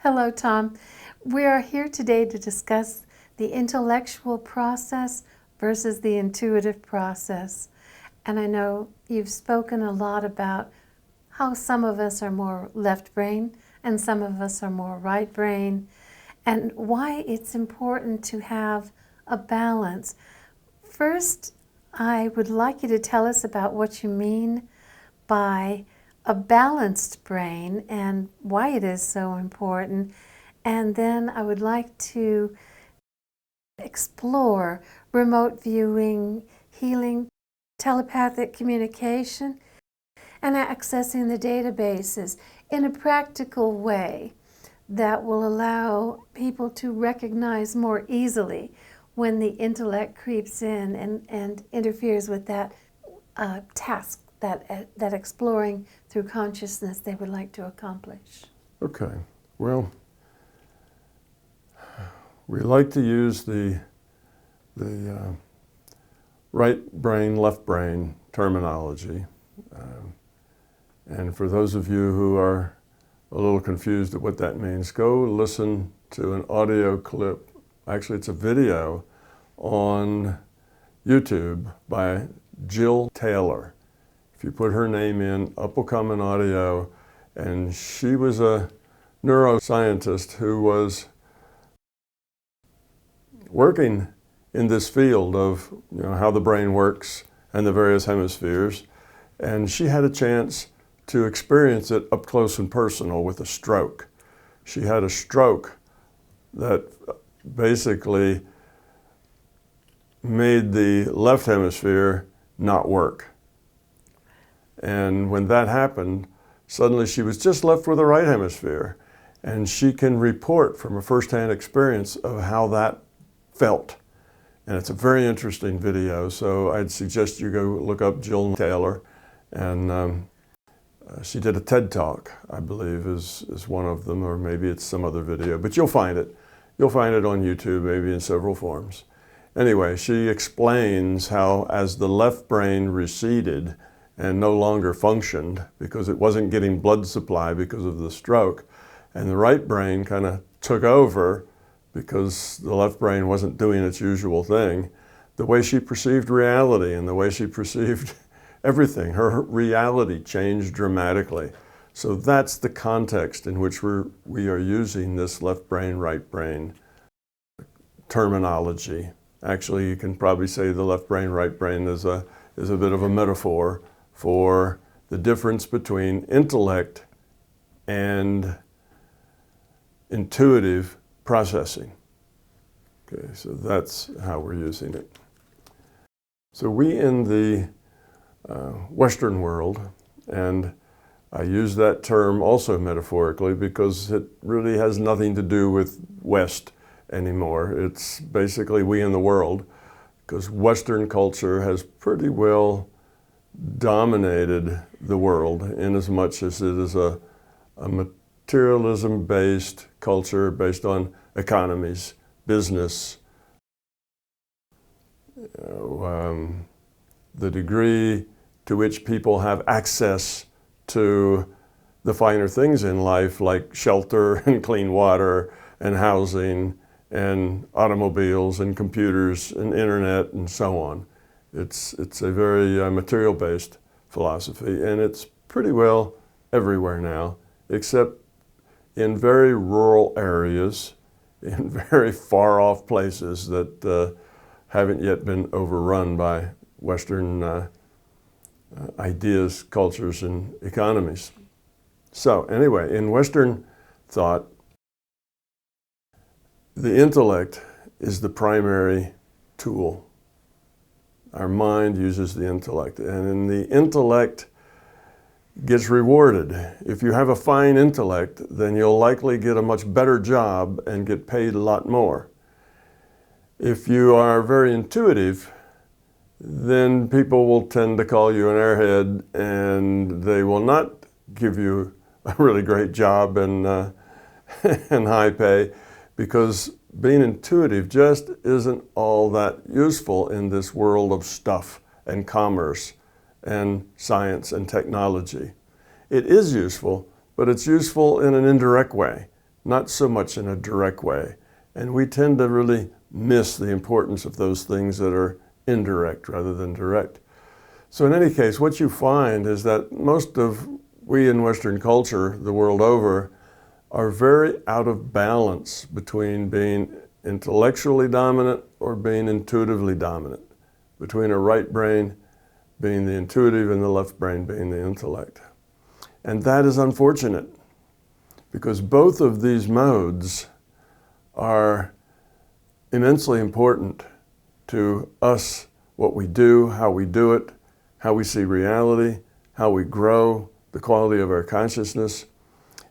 Hello, Tom. We are here today to discuss the intellectual process versus the intuitive process. And I know you've spoken a lot about how some of us are more left brain and some of us are more right brain, and why it's important to have a balance. First, I would like you to tell us about what you mean by a balanced brain and why it is so important. And then I would like to explore remote viewing, healing, telepathic communication, and accessing the databases in a practical way that will allow people to recognize more easily when the intellect creeps in and interferes with that task, that exploring through consciousness they would like to accomplish. Okay, well, we like to use the right brain, left brain terminology. And for those of you who are a little confused at what that means, go listen to an audio clip. Actually, it's a video on YouTube by Jill Taylor. If you put her name in, up will come an audio, and she was a neuroscientist who was working in this field of how the brain works and the various hemispheres, and she had a chance to experience it up close and personal with a stroke. She had a stroke that basically made the left hemisphere not work. And when that happened, suddenly she was just left with the right hemisphere. And she can report from a firsthand experience of how that felt. And it's a very interesting video, so I'd suggest you go look up Jill Taylor. And she did a TED Talk, I believe, is one of them, or maybe it's some other video, but you'll find it. You'll find it on YouTube, maybe in several forms. Anyway, she explains how as the left brain receded and no longer functioned because it wasn't getting blood supply because of the stroke, and the right brain kind of took over because the left brain wasn't doing its usual thing, the way she perceived reality and the way she perceived everything, her reality changed dramatically. So that's the context in which we are using this left brain, right brain terminology. Actually, you can probably say the left brain, right brain is a bit of a metaphor for the difference between intellect and intuitive processing. Okay, so that's how we're using it. So we in the Western world, and I use that term also metaphorically because it really has nothing to do with West anymore. It's basically we in the world, because Western culture has pretty well dominated the world in as much as it is a materialism-based culture based on economies, business, the degree to which people have access to the finer things in life, like shelter and clean water and housing and automobiles and computers and internet and so on. It's a very material-based philosophy, and it's pretty well everywhere now, except in very rural areas, in very far-off places that haven't yet been overrun by Western ideas, cultures, and economies. So anyway, in Western thought, the intellect is the primary tool. Our mind uses the intellect, and the intellect gets rewarded. If you have a fine intellect, then you'll likely get a much better job and get paid a lot more. If you are very intuitive, then people will tend to call you an airhead, and they will not give you a really great job and high pay, because being intuitive just isn't all that useful in this world of stuff and commerce and science and technology. It is useful, but it's useful in an indirect way, not so much in a direct way. And we tend to really miss the importance of those things that are indirect rather than direct. So in any case, what you find is that most of we in Western culture, the world over, are very out of balance between being intellectually dominant or being intuitively dominant, between a right brain being the intuitive and the left brain being the intellect. And that is unfortunate, because both of these modes are immensely important to us, what we do, how we do it, how we see reality, how we grow, the quality of our consciousness.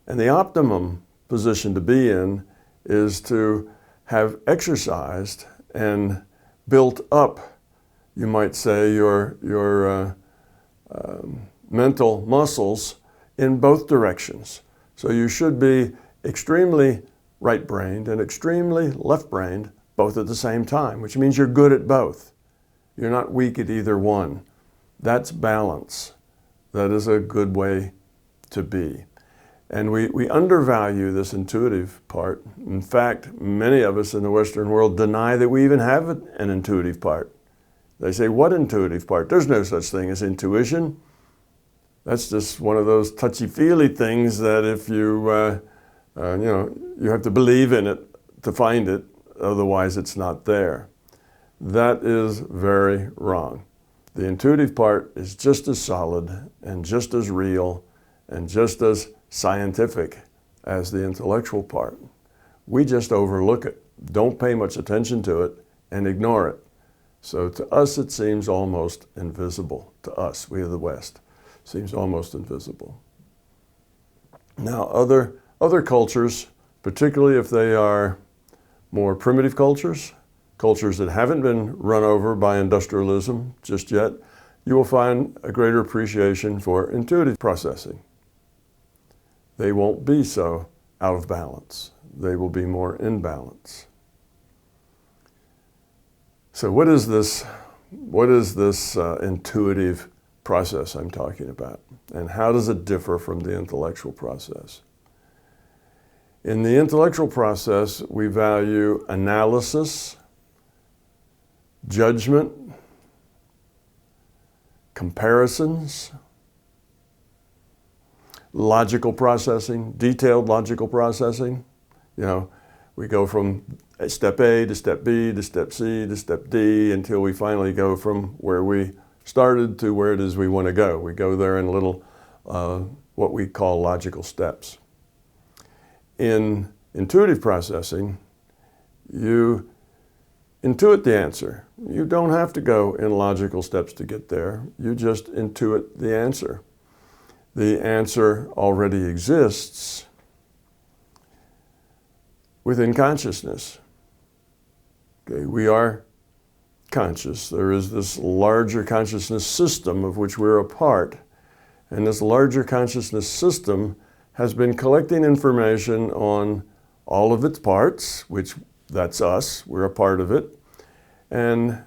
And the optimum position to be in is to have exercised and built up, you might say, your mental muscles in both directions. So you should be extremely right-brained and extremely left-brained both at the same time, which means you're good at both. You're not weak at either one. That's balance. That is a good way to be. And we undervalue this intuitive part. In fact, many of us in the Western world deny that we even have an intuitive part. They say, what intuitive part? There's no such thing as intuition. That's just one of those touchy-feely things that if you have to believe in it to find it, otherwise it's not there. That is very wrong. The intuitive part is just as solid and just as real and just as scientific as the intellectual part. We just overlook it, don't pay much attention to it, and ignore it. So to us it seems almost invisible. To us, we of the West, seems almost invisible. Now other cultures, particularly if they are more primitive cultures, cultures that haven't been run over by industrialism just yet, you will find a greater appreciation for intuitive processing. They won't be so out of balance. They will be more in balance. So what is this intuitive process I'm talking about? And how does it differ from the intellectual process? In the intellectual process, we value analysis, judgment, comparisons, logical processing, detailed logical processing. We go from step A to step B to step C to step D until we finally go from where we started to where it is we want to go. We go there in little, what we call logical steps. In intuitive processing, you intuit the answer. You don't have to go in logical steps to get there. You just intuit the answer. The answer already exists within consciousness. Okay, we are conscious. There is this larger consciousness system of which we're a part. And this larger consciousness system has been collecting information on all of its parts, which that's us, we're a part of it. And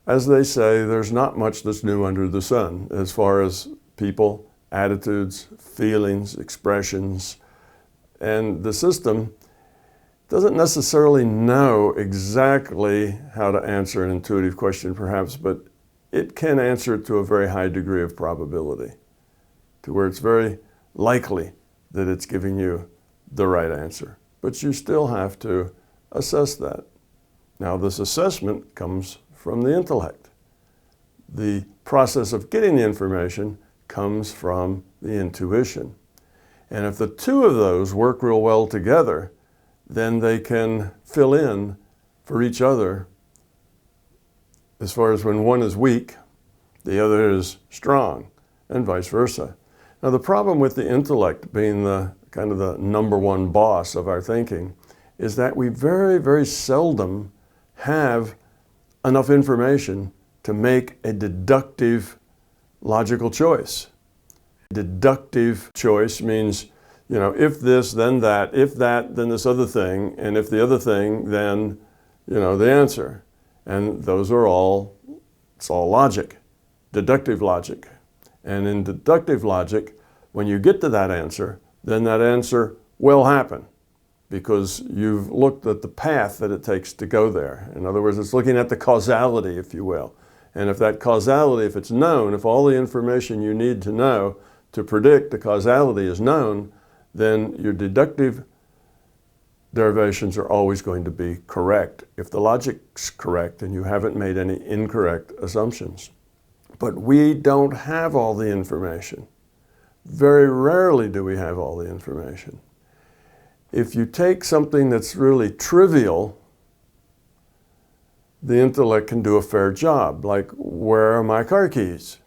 as they say, there's not much that's new under the sun as far as people, attitudes, feelings, expressions. And the system doesn't necessarily know exactly how to answer an intuitive question perhaps, but it can answer it to a very high degree of probability, to where it's very likely that it's giving you the right answer. But you still have to assess that. Now, this assessment comes from the intellect. The process of getting the information comes from the intuition. And if the two of those work real well together, then they can fill in for each other as far as when one is weak, the other is strong, and vice versa. Now, the problem with the intellect being the kind of the number one boss of our thinking is that we very, very seldom have enough information to make a deductive logical choice. Deductive choice means, if this, then that, if that, then this other thing, and if the other thing, then, the answer. And those are it's all logic, deductive logic. And in deductive logic, when you get to that answer, then that answer will happen. because you've looked at the path that it takes to go there. In other words, it's looking at the causality, if you will. And if that causality, if it's known, if all the information you need to know to predict the causality is known, then your deductive derivations are always going to be correct if the logic's correct and you haven't made any incorrect assumptions. But we don't have all the information. Very rarely do we have all the information. If you take something that's really trivial, the intellect can do a fair job, like, where are my car keys?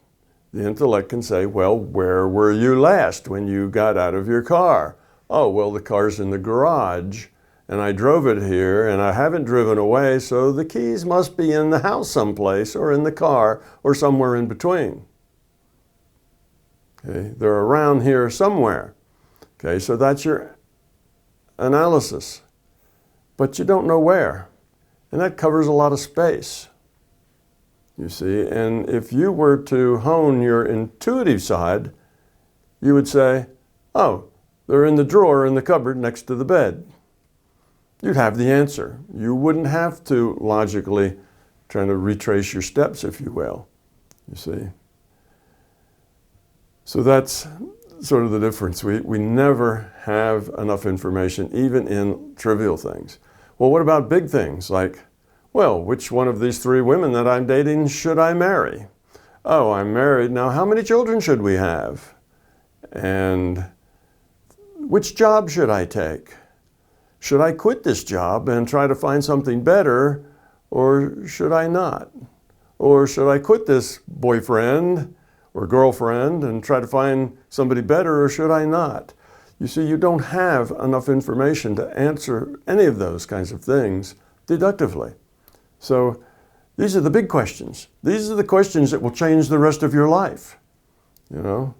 The intellect can say, well, where were you last when you got out of your car? Oh, well, the car's in the garage, and I drove it here, and I haven't driven away, so the keys must be in the house someplace, or in the car, or somewhere in between. Okay, they're around here somewhere. Okay, so that's your analysis. But you don't know where. And that covers a lot of space, you see. And if you were to hone your intuitive side, you would say, oh, they're in the drawer in the cupboard next to the bed. You'd have the answer. You wouldn't have to logically try to retrace your steps, if you will, you see. So that's sort of the difference. We never have enough information, even in trivial things. Well, what about big things like, well, which one of these 3 women that I'm dating should I marry? Oh, I'm married. Now, how many children should we have? And which job should I take? Should I quit this job and try to find something better, or should I not? Or should I quit this boyfriend or girlfriend and try to find somebody better, or should I not? You see, you don't have enough information to answer any of those kinds of things deductively. So these are the big questions. These are the questions that will change the rest of your life. You know,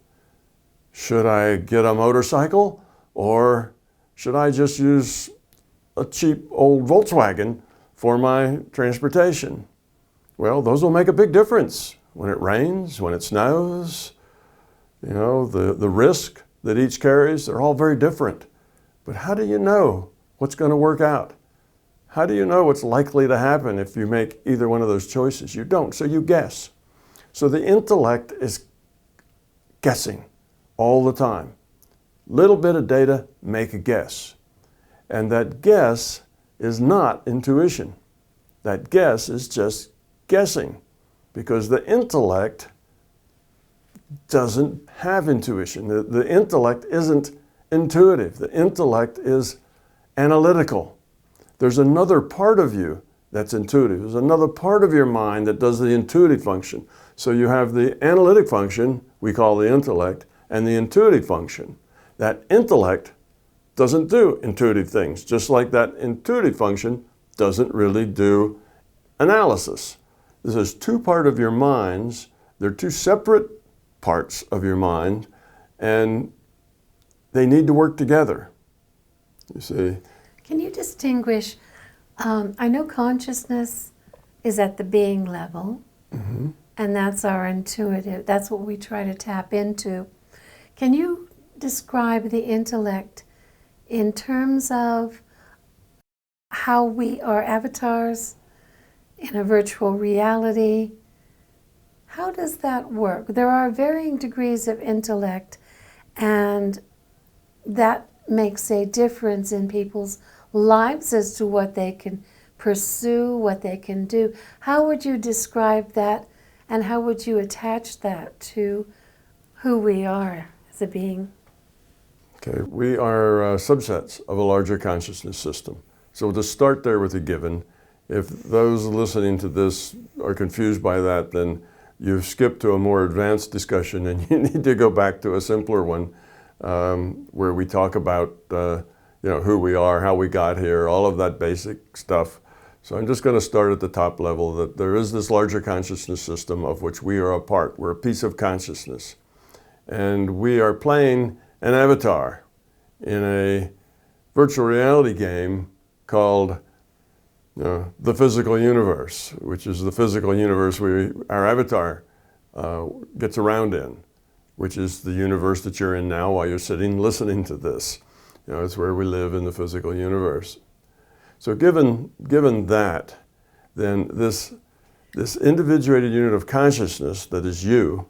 should I get a motorcycle, or should I just use a cheap old Volkswagen for my transportation? Well, those will make a big difference when it rains, when it snows. You know, the risk that each carries, they're all very different. But how do you know what's going to work out? How do you know what's likely to happen if you make either one of those choices? You don't, so you guess. So the intellect is guessing all the time. Little bit of data, make a guess. And that guess is not intuition. That guess is just guessing, because the intellect doesn't have intuition. The intellect isn't intuitive. The intellect is analytical. There's another part of you that's intuitive. There's another part of your mind that does the intuitive function. So you have the analytic function, we call the intellect, and the intuitive function. That intellect doesn't do intuitive things, just like that intuitive function doesn't really do analysis. This is 2 parts of your minds. They're 2 separate parts of your mind, and they need to work together, you see. Can you distinguish, I know consciousness is at the being level, and that's our intuitive, that's what we try to tap into. Can you describe the intellect in terms of how we are avatars in a virtual reality? How does that work? There are varying degrees of intellect, and that makes a difference in people's lives as to what they can pursue, what they can do. How would you describe that, and how would you attach that to who we are as a being? Okay, we are subsets of a larger consciousness system. So to start there with a given, if those listening to this are confused by that, then you've skipped to a more advanced discussion, and you need to go back to a simpler one where we talk about who we are, how we got here, all of that basic stuff. So I'm just going to start at the top level, that there is this larger consciousness system of which we are a part. We're a piece of consciousness. And we are playing an avatar in a virtual reality game called the physical universe, which is the physical universe our avatar gets around in, which is the universe that you're in now while you're sitting listening to this. It's where we live in the physical universe. So given that, then this individuated unit of consciousness that is you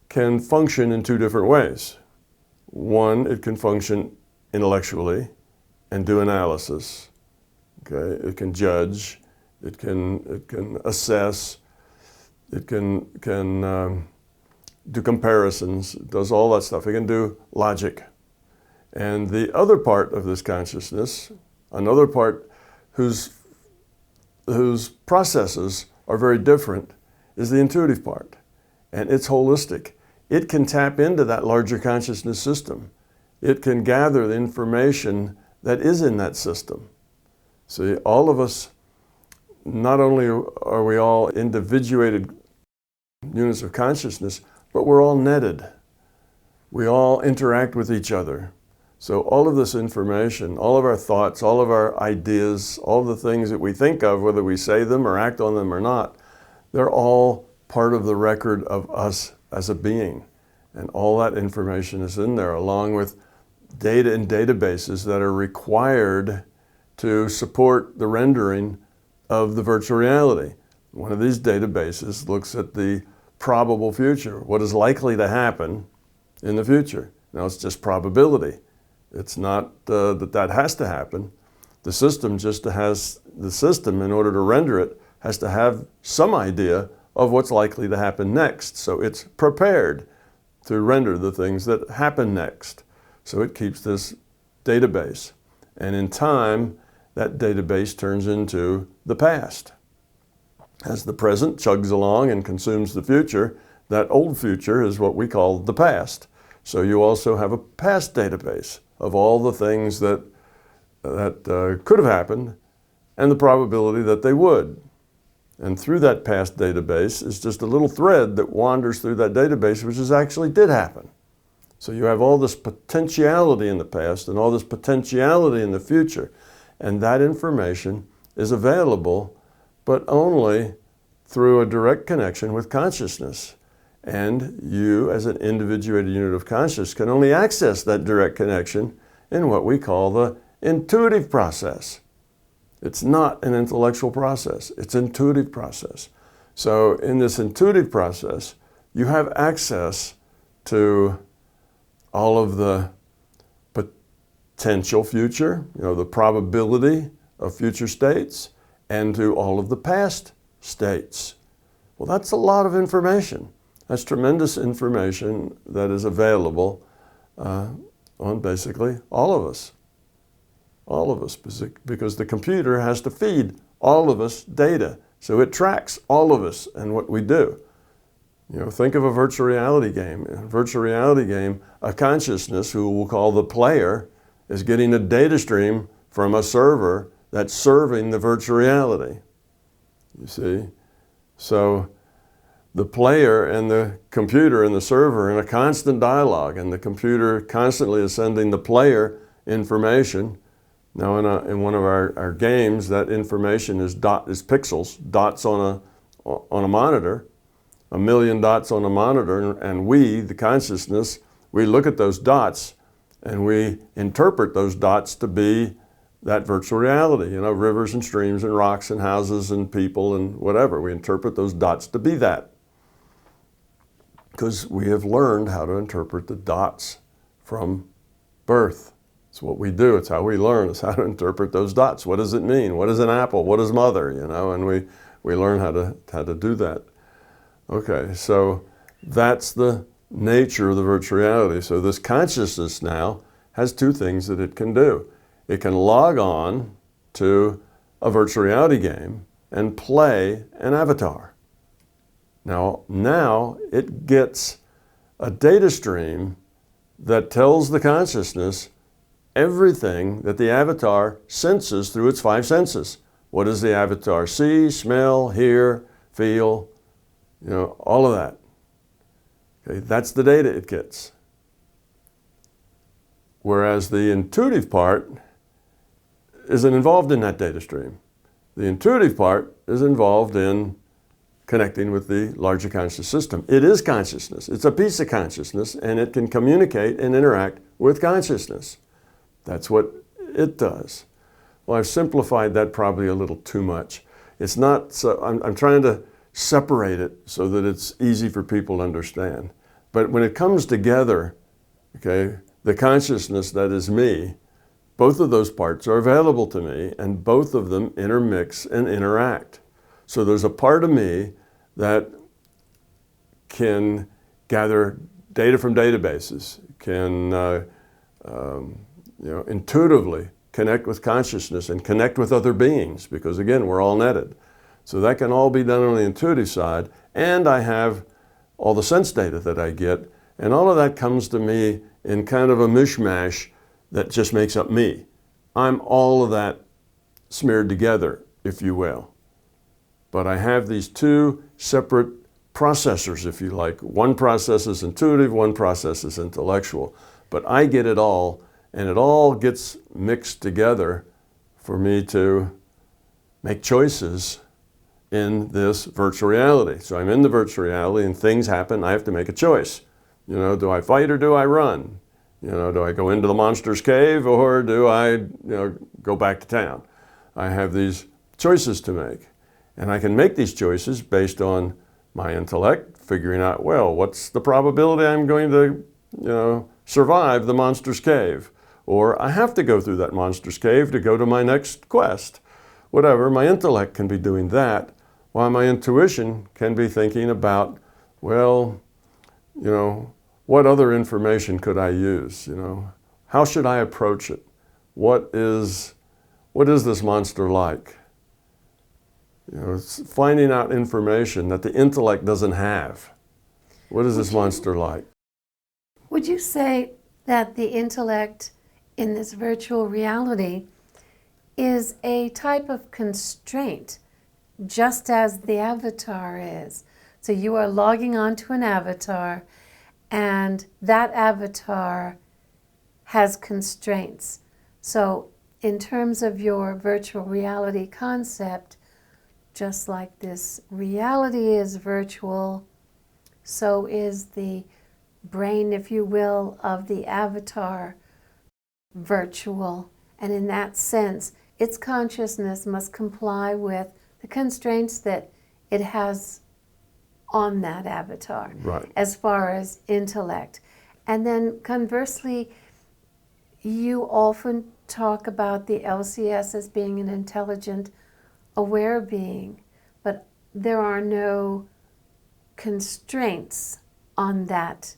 can function in two different ways. One, it can function intellectually and do analysis. Okay, it can judge, it can assess, it can do comparisons, it does all that stuff. It can do logic. And the other part of this consciousness, another part whose processes are very different, is the intuitive part. And it's holistic. It can tap into that larger consciousness system. It can gather the information that is in that system. See, all of us, not only are we all individuated units of consciousness, but we're all netted. We all interact with each other. So all of this information, all of our thoughts, all of our ideas, all the things that we think of, whether we say them or act on them or not, they're all part of the record of us as a being. And all that information is in there, along with data in databases that are required to support the rendering of the virtual reality. One of these databases looks at the probable future, what is likely to happen in the future. Now, it's just probability. It's not that has to happen. The system in order to render it, has to have some idea of what's likely to happen next. So it's prepared to render the things that happen next. So it keeps this database. And in time, that database turns into the past. As the present chugs along and consumes the future, that old future is what we call the past. So you also have a past database of all the things that could have happened and the probability that they would. And through that past database is just a little thread that wanders through that database, which actually did happen. So you have all this potentiality in the past and all this potentiality in the future. And that information is available, but only through a direct connection with consciousness. And you, as an individuated unit of consciousness, can only access that direct connection in what we call the intuitive process. It's not an intellectual process, it's an intuitive process. So in this intuitive process, you have access to all of the potential future, the probability of future states, and to all of the past states. Well, that's a lot of information. That's tremendous information that is available on basically all of us. All of us, because the computer has to feed all of us data. So it tracks all of us and what we do. Think of a virtual reality game. In a virtual reality game, a consciousness, who we'll call the player, is getting a data stream from a server that's serving the virtual reality. You see? So the player and the computer and the server are in a constant dialogue, and the computer constantly is sending the player information. Now in one of our games, that information is pixels, dots on a monitor, 1 million dots on a monitor, and we, the consciousness, we look at those dots and we interpret those dots to be that virtual reality, rivers and streams and rocks and houses and people and whatever. We interpret those dots to be that, because we have learned how to interpret the dots from birth. It's what we do. It's how we learn. It's how to interpret those dots. What does it mean? What is an apple? What is mother? And we learn how to do that. Okay, so that's the nature of the virtual reality. So this consciousness now has two things that it can do. It can log on to a virtual reality game and play an avatar. Now it gets a data stream that tells the consciousness everything that the avatar senses through its 5 senses. What does the avatar see, smell, hear, feel, all of that. Okay, that's the data it gets. Whereas the intuitive part isn't involved in that data stream. The intuitive part is involved in connecting with the larger conscious system. It is consciousness. It's a piece of consciousness, and it can communicate and interact with consciousness. That's what it does. Well, I've simplified that probably a little too much. It's not, so I'm trying to separate it so that it's easy for people to understand. But when it comes together, okay, the consciousness that is me, both of those parts are available to me, and both of them intermix and interact. So there's a part of me that can gather data from databases, can intuitively connect with consciousness and connect with other beings, because again, we're all netted. So that can all be done on the intuitive side, and I have all the sense data that I get, and all of that comes to me in kind of a mishmash that just makes up me. I'm all of that smeared together, if you will. But I have these two separate processors, if you like. One process is intuitive, one process is intellectual. But I get it all, and it all gets mixed together for me to make choices in this virtual reality. So I'm in the virtual reality and things happen, I have to make a choice. Do I fight or do I run? Do I go into the monster's cave or do I go back to town? I have these choices to make. And I can make these choices based on my intellect, figuring out, well, what's the probability I'm going to survive the monster's cave? Or I have to go through that monster's cave to go to my next quest. Whatever, my intellect can be doing that, while my intuition can be thinking about, well, what other information could I use? How should I approach it? What is this monster like? It's finding out information that the intellect doesn't have. What is this monster like? Would you say that the intellect in this virtual reality is a type of constraint, just as the avatar is? So you are logging onto an avatar, and that avatar has constraints. So in terms of your virtual reality concept, just like this reality is virtual, so is the brain, if you will, of the avatar virtual. And in that sense, its consciousness must comply with the constraints that it has on that avatar, right, as far as intellect. And then conversely, you often talk about the LCS as being an intelligent, aware being, but there are no constraints on that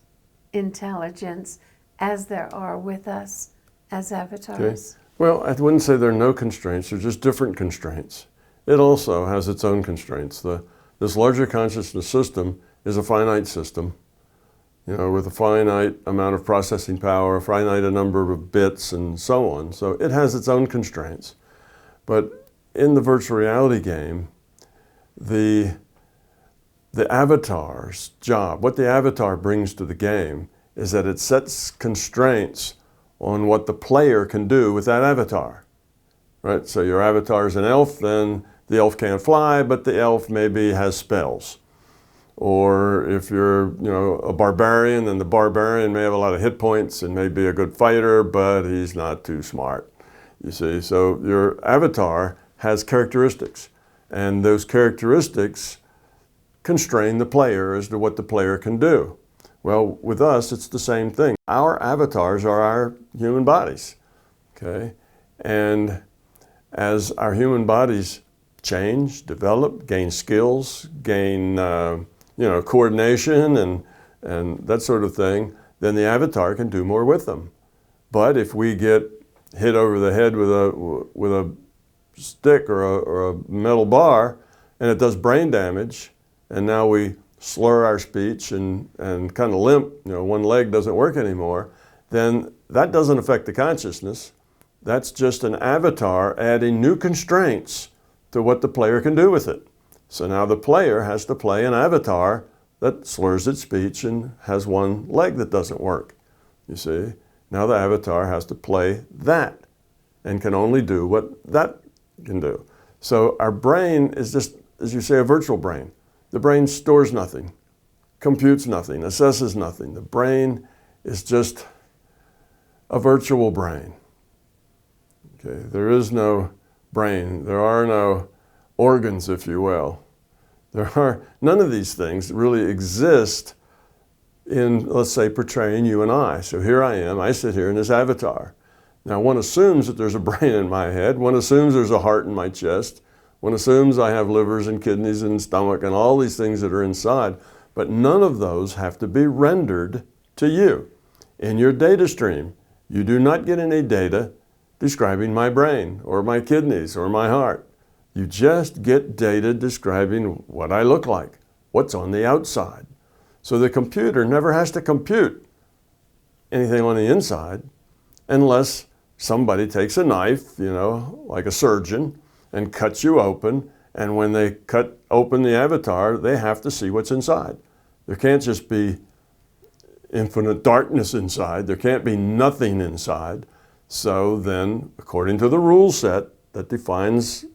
intelligence as there are with us as avatars. Okay. Well, I wouldn't say there are no constraints, they're just different constraints. It also has its own constraints. This larger consciousness system is a finite system, with a finite amount of processing power, a finite number of bits, and so on. So it has its own constraints. But in the virtual reality game, the avatar's job, what the avatar brings to the game, is that it sets constraints on what the player can do with that avatar, right? So your avatar is an elf, then the elf can't fly, but the elf maybe has spells. Or if you're, a barbarian, then the barbarian may have a lot of hit points and may be a good fighter, but he's not too smart, you see. So your avatar has characteristics, and those characteristics constrain the player as to what the player can do. Well, with us, it's the same thing. Our avatars are our human bodies, okay? And as our human bodies change, develop, gain skills, gain coordination and that sort of thing, then the avatar can do more with them. But if we get hit over the head with a stick or a metal bar and it does brain damage, and now we slur our speech and kind of limp, one leg doesn't work anymore, then that doesn't affect the consciousness. That's just an avatar adding new constraints to what the player can do with it. So now the player has to play an avatar that slurs its speech and has one leg that doesn't work, you see. Now the avatar has to play that and can only do what that can do. So our brain is just, as you say, a virtual brain. The brain stores nothing, computes nothing, assesses nothing. The brain is just a virtual brain. Okay, there is no brain. There are no organs, if you will. None of these things really exist in, let's say, portraying you and I. So here I am, I sit here in this avatar. Now one assumes that there's a brain in my head, one assumes there's a heart in my chest, one assumes I have livers and kidneys and stomach and all these things that are inside, but none of those have to be rendered to you. In your data stream, you do not get any data describing my brain or my kidneys or my heart. You just get data describing what I look like, what's on the outside. So the computer never has to compute anything on the inside unless somebody takes a knife, like a surgeon, and cuts you open. And when they cut open the avatar, they have to see what's inside. There can't just be infinite darkness inside. There can't be nothing inside. So then, according to the rule set that defines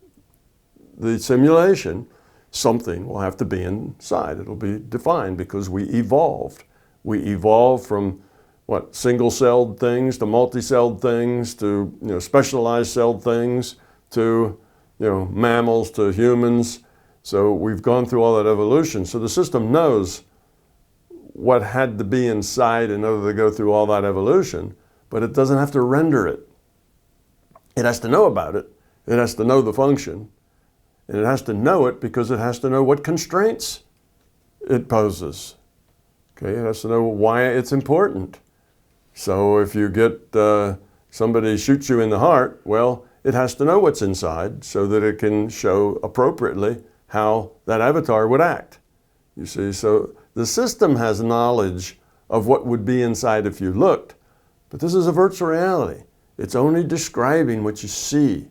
the simulation, something will have to be inside. It'll be defined because we evolved. We evolved from single-celled things to multi-celled things to specialized celled things to mammals to humans. So we've gone through all that evolution. So the system knows what had to be inside in order to go through all that evolution, but it doesn't have to render it. It has to know about it. It has to know the function. And it has to know it because it has to know what constraints it poses. Okay, it has to know why it's important. So if you get somebody shoots you in the heart, well, it has to know what's inside so that it can show appropriately how that avatar would act. You see, so the system has knowledge of what would be inside if you looked, but this is a virtual reality. It's only describing what you see,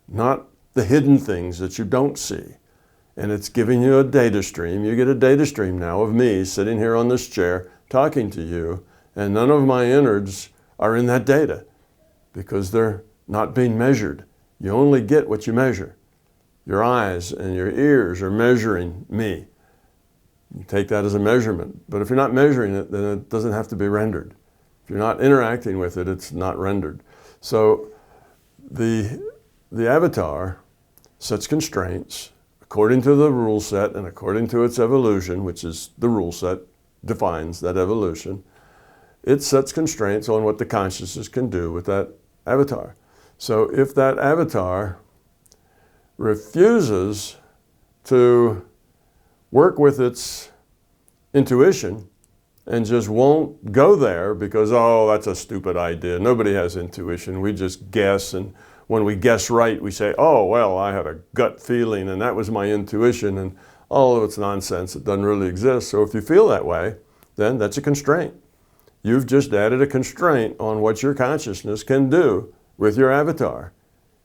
not the hidden things that you don't see. And it's giving you a data stream. You get a data stream now of me sitting here on this chair talking to you, and none of my innards are in that data because they're not being measured. You only get what you measure. Your eyes and your ears are measuring me. You take that as a measurement. But if you're not measuring it, then it doesn't have to be rendered. If you're not interacting with it, it's not rendered. So the avatar sets constraints according to the rule set and according to its evolution, which is the rule set defines that evolution. It sets constraints on what the consciousness can do with that avatar. So if that avatar refuses to work with its intuition and just won't go there because, oh, that's a stupid idea. Nobody has intuition. We just guess, and when we guess right, we say, oh, well, I had a gut feeling and that was my intuition, and all of it's nonsense. It doesn't really exist. So if you feel that way, then that's a constraint. You've just added a constraint on what your consciousness can do with your avatar.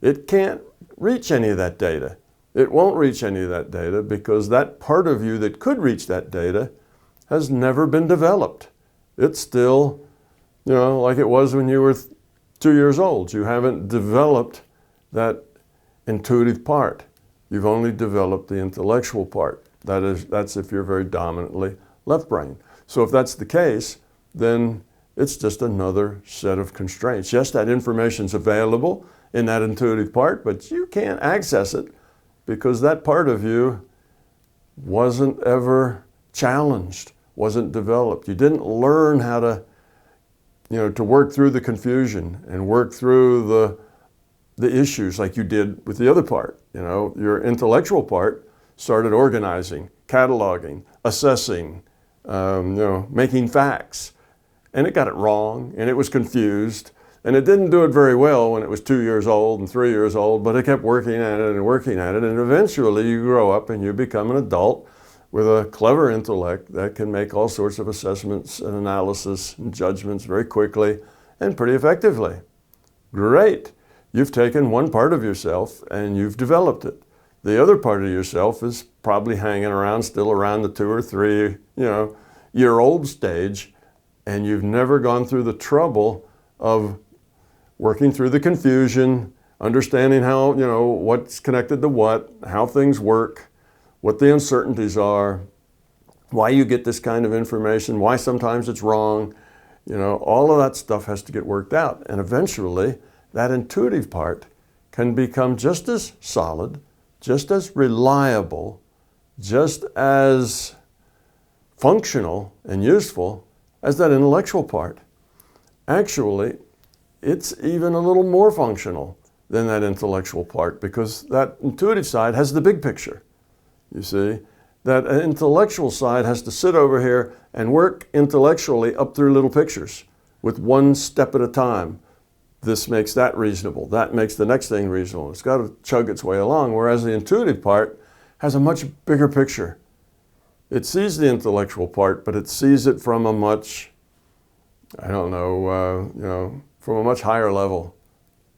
It can't reach any of that data. It won't reach any of that data because that part of you that could reach that data has never been developed. It's still, like it was when you were 2 years old. You haven't developed that intuitive part. You've only developed the intellectual part. That's if you're very dominantly left brain. So if that's the case, then it's just another set of constraints. Yes, that information's available in that intuitive part, but you can't access it because that part of you wasn't ever challenged, wasn't developed. You didn't learn how to work through the confusion and work through the issues like you did with the other part. Your intellectual part started organizing, cataloging, assessing, making facts. And it got it wrong, and it was confused, and it didn't do it very well when it was 2 years old and 3 years old, but it kept working at it and working at it, and eventually you grow up and you become an adult with a clever intellect that can make all sorts of assessments and analysis and judgments very quickly and pretty effectively. Great. You've taken one part of yourself and you've developed it. The other part of yourself is probably hanging around, still around the 2 or 3, year old stage, and you've never gone through the trouble of working through the confusion, understanding how, what's connected to what, how things work, what the uncertainties are, why you get this kind of information, why sometimes it's wrong. all of that stuff has to get worked out. And eventually, that intuitive part can become just as solid, just as reliable, just as functional and useful as that intellectual part. Actually, it's even a little more functional than that intellectual part, because that intuitive side has the big picture. You see, that intellectual side has to sit over here and work intellectually up through little pictures with one step at a time. This makes that reasonable. That makes the next thing reasonable. It's got to chug its way along, whereas the intuitive part has a much bigger picture. It sees the intellectual part, but it sees it from a much, from a much higher level,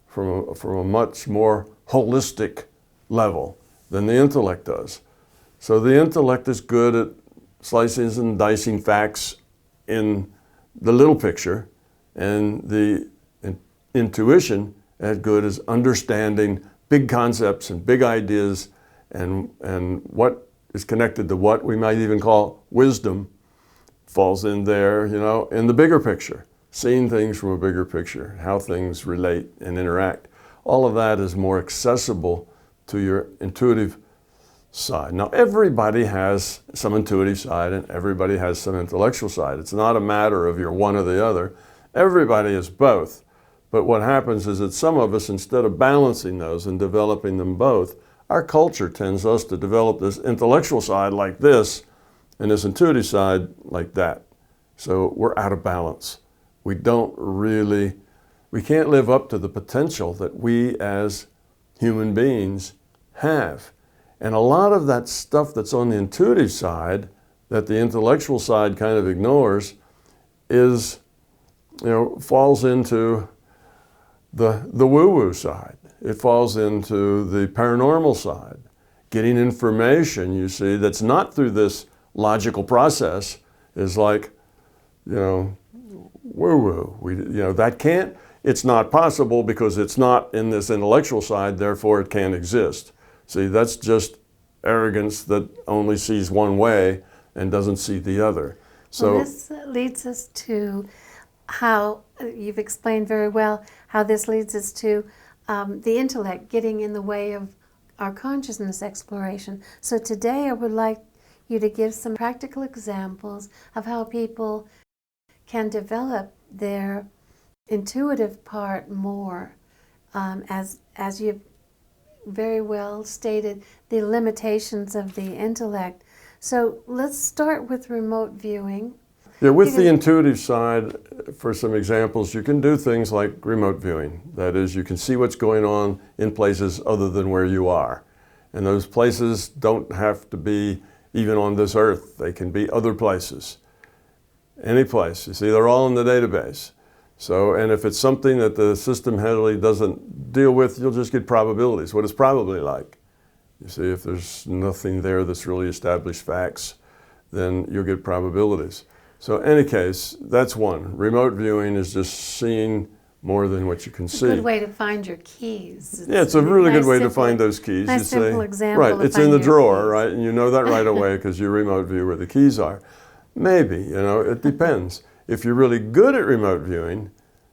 from a much more holistic level than the intellect does. So the intellect is good at slicing and dicing facts in the little picture, and the intuition as good as understanding big concepts and big ideas and what is connected to what we might even call wisdom falls in there, in the bigger picture, seeing things from a bigger picture, how things relate and interact. All of that is more accessible to your intuitive side. Now, everybody has some intuitive side and everybody has some intellectual side. It's not a matter of you're one or the other. Everybody is both. But what happens is that some of us, instead of balancing those and developing them both, our culture tends us to develop this intellectual side like this and this intuitive side like that. So we're out of balance. We can't live up to the potential that we as human beings have. And a lot of that stuff that's on the intuitive side that the intellectual side kind of ignores falls into the woo-woo side. It falls into the paranormal side. Getting information, you see, that's not through this logical process is like, woo-woo. It's not possible because it's not in this intellectual side, therefore it can't exist. See, that's just arrogance that only sees one way and doesn't see the other. So this leads us to how, you've explained very well, how this leads us to the intellect getting in the way of our consciousness exploration. So today I would like you to give some practical examples of how people can develop their intuitive part more, as you've very well stated, the limitations of the intellect. So let's start with remote viewing. Yeah, with the intuitive side, for some examples, you can do things like remote viewing. That is, you can see what's going on in places other than where you are. And those places don't have to be even on this earth. They can be other places. Any place. You see, they're all in the database. So, and if it's something that the system Headley doesn't deal with, you'll just get probabilities. What it's probably like. You see, if there's nothing there that's really established facts, then you'll get probabilities. So in any case, that's one. Remote viewing is just seeing more than what you can see. It's a good way to find your keys. It's a really good way to find those keys. Nice simple example. Right, it's in the drawer, right? And you know that right away because you remote view where the keys are. Maybe, it depends. If you're really good at remote viewing,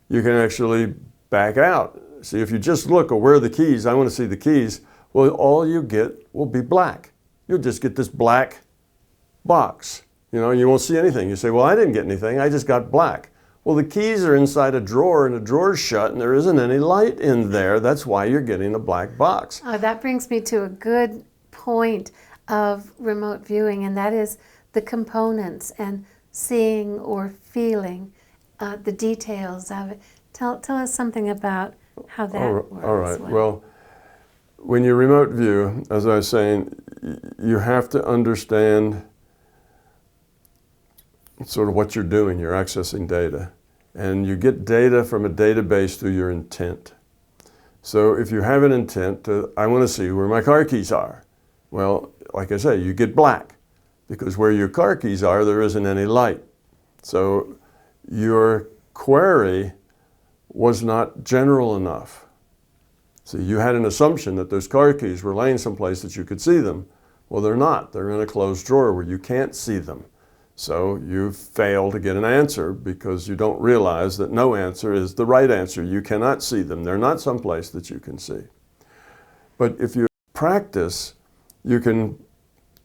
you can actually back out. See, if you just look, where are the keys? I want to see the keys. Well, all you get will be black. You'll just get this black box. You won't see anything. You say, well, I didn't get anything. I just got black. Well, the keys are inside a drawer, and the drawer's shut, and there isn't any light in there. That's why you're getting a black box. That brings me to a good point of remote viewing, and that is the components and seeing or feeling the details of it. Tell us something about how that works. All right. Well, when you remote view, as I was saying, you have to understand sort of what you're doing. You're accessing data. And you get data from a database through your intent. So if you have an intent I want to see where my car keys are. Well, like I say, you get black. Because where your car keys are, there isn't any light. So your query was not general enough. So you had an assumption that those car keys were laying someplace that you could see them. Well, they're not. They're in a closed drawer where you can't see them. So you fail to get an answer because you don't realize that no answer is the right answer. You cannot see them. They're not someplace that you can see. But if you practice, you can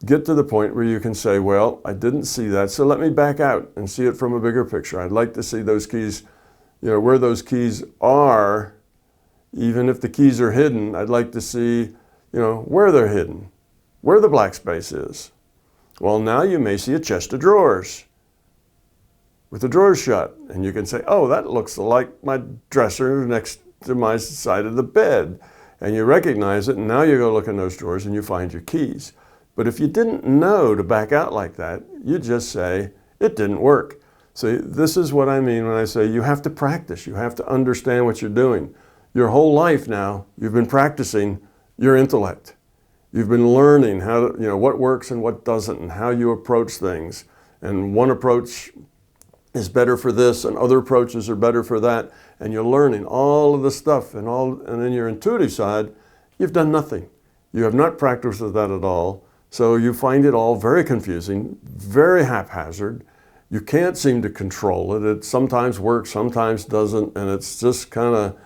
get to the point where you can say, well, I didn't see that, so let me back out and see it from a bigger picture. I'd like to see those keys, where those keys are. Even if the keys are hidden, I'd like to see, where they're hidden, where the black space is. Well, now you may see a chest of drawers with the drawers shut, and you can say, oh, that looks like my dresser next to my side of the bed. And you recognize it, and now you go look in those drawers and you find your keys. But if you didn't know to back out like that, you just say, it didn't work. So this is what I mean when I say you have to practice. You have to understand what you're doing. Your whole life now, you've been practicing your intellect. You've been learning how to, what works and what doesn't, and how you approach things. And one approach is better for this, and other approaches are better for that. And you're learning all of the stuff, and in your intuitive side, you've done nothing. You have not practiced with that at all. So you find it all very confusing, very haphazard. You can't seem to control it. It sometimes works, sometimes doesn't, and it's just kind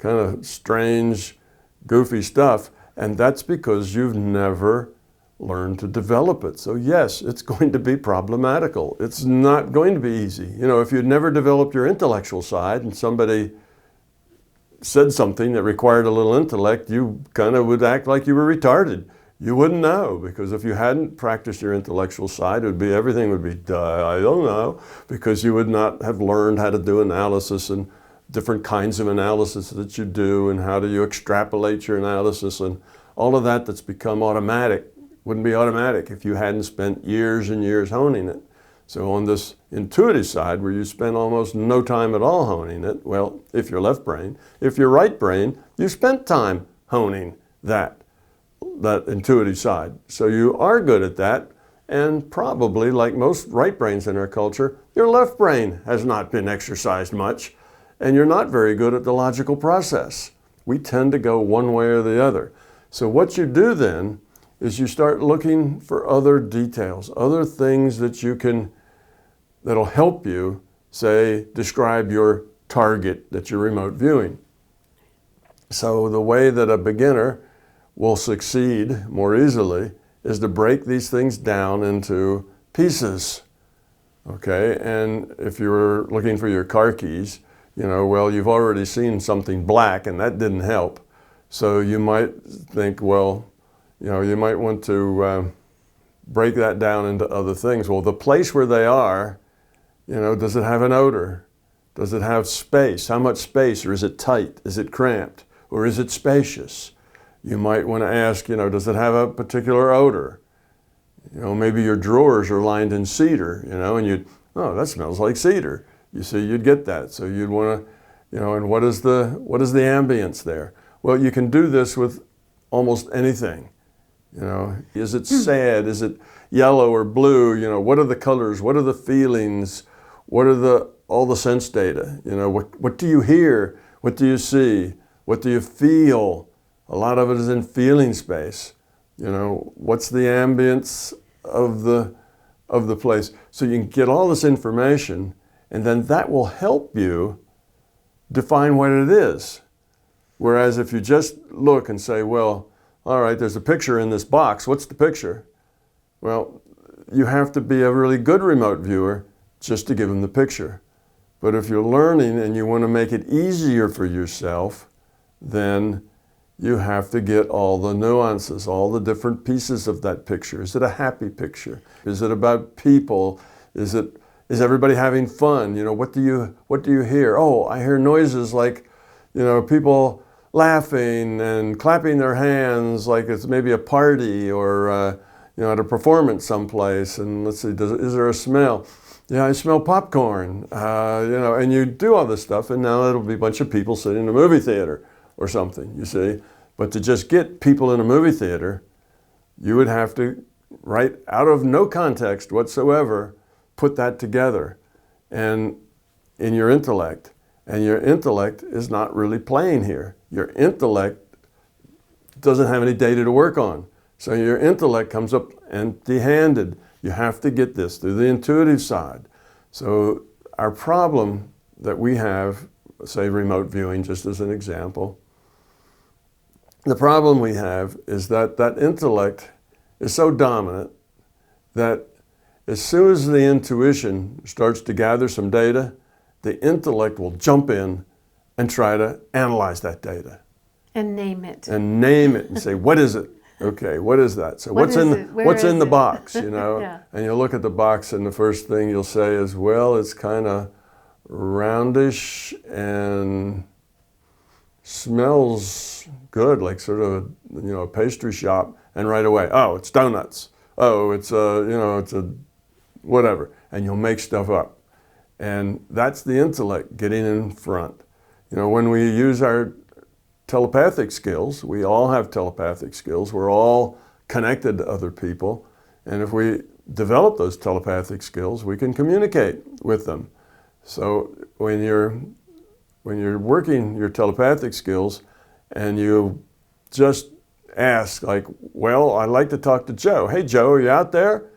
of strange, goofy stuff. And that's because you've never learned to develop it. So yes, it's going to be problematical. It's not going to be easy. If you'd never developed your intellectual side and somebody said something that required a little intellect, you kind of would act like you were retarded. You wouldn't know, because if you hadn't practiced your intellectual side, everything would be, I don't know, because you would not have learned how to do analysis and different kinds of analysis that you do, and how do you extrapolate your analysis, and all of that that's become automatic wouldn't be automatic if you hadn't spent years and years honing it. So on this intuitive side, where you spend almost no time at all honing it, well, if you're left brain, if you're right brain, you spent time honing that intuitive side. So you are good at that, and probably, like most right brains in our culture, your left brain has not been exercised much, and you're not very good at the logical process. We tend to go one way or the other. So what you do then is you start looking for other details, other things that'll help you, say, describe your target that you're remote viewing. So the way that a beginner will succeed more easily is to break these things down into pieces, okay? And if you were looking for your car keys, you've already seen something black, and that didn't help. So you might think, well, you might want to break that down into other things. Well, the place where they are, does it have an odor? Does it have space? How much space? Or is it tight? Is it cramped? Or is it spacious? You might want to ask, does it have a particular odor? Maybe your drawers are lined in cedar, and that smells like cedar. You see, you'd get that. So you'd want to, and what is the ambience there? Well, you can do this with almost anything. Is it sad? Is it yellow or blue? What are the colors? What are the feelings? What are all the sense data? What do you hear? What do you see? What do you feel? A lot of it is in feeling space. What's the ambience of the place? So you can get all this information, and then that will help you define what it is. Whereas if you just look and say, well, all right, there's a picture in this box. What's the picture? Well, you have to be a really good remote viewer just to give them the picture. But if you're learning and you want to make it easier for yourself, then you have to get all the nuances, all the different pieces of that picture. Is it a happy picture? Is it about people? Is everybody having fun? What do you hear? Oh, I hear noises like, people laughing and clapping their hands like it's maybe a party or at a performance someplace. And let's see, is there a smell? Yeah, I smell popcorn. And you do all this stuff, and now it'll be a bunch of people sitting in a movie theater or something, you see. But to just get people in a movie theater, you would have to, right out of no context whatsoever, put that together and in your intellect. And your intellect is not really playing here. Your intellect doesn't have any data to work on. So your intellect comes up empty-handed, You have to get this through the intuitive side. So our problem that we have, say remote viewing just as an example, the problem we have is that that intellect is so dominant that as soon as the intuition starts to gather some data, the intellect will jump in and try to analyze that data. And name it. And name it and say, what is it? Okay, what is that? So what's in the box, you know? Yeah. And you'll look at the box and the first thing you'll say is, well, it's kind of roundish and smells good, like sort of a pastry shop. And right away, oh, it's donuts. Oh, it's it's a whatever. And you'll make stuff up. And that's the intellect getting in front. You know, when we use our telepathic skills, we all have telepathic skills. We're all connected to other people. And if we develop those telepathic skills, we can communicate with them. So when you're working your telepathic skills and you just ask like, well, I'd like to talk to Joe. Hey, Joe, are you out there?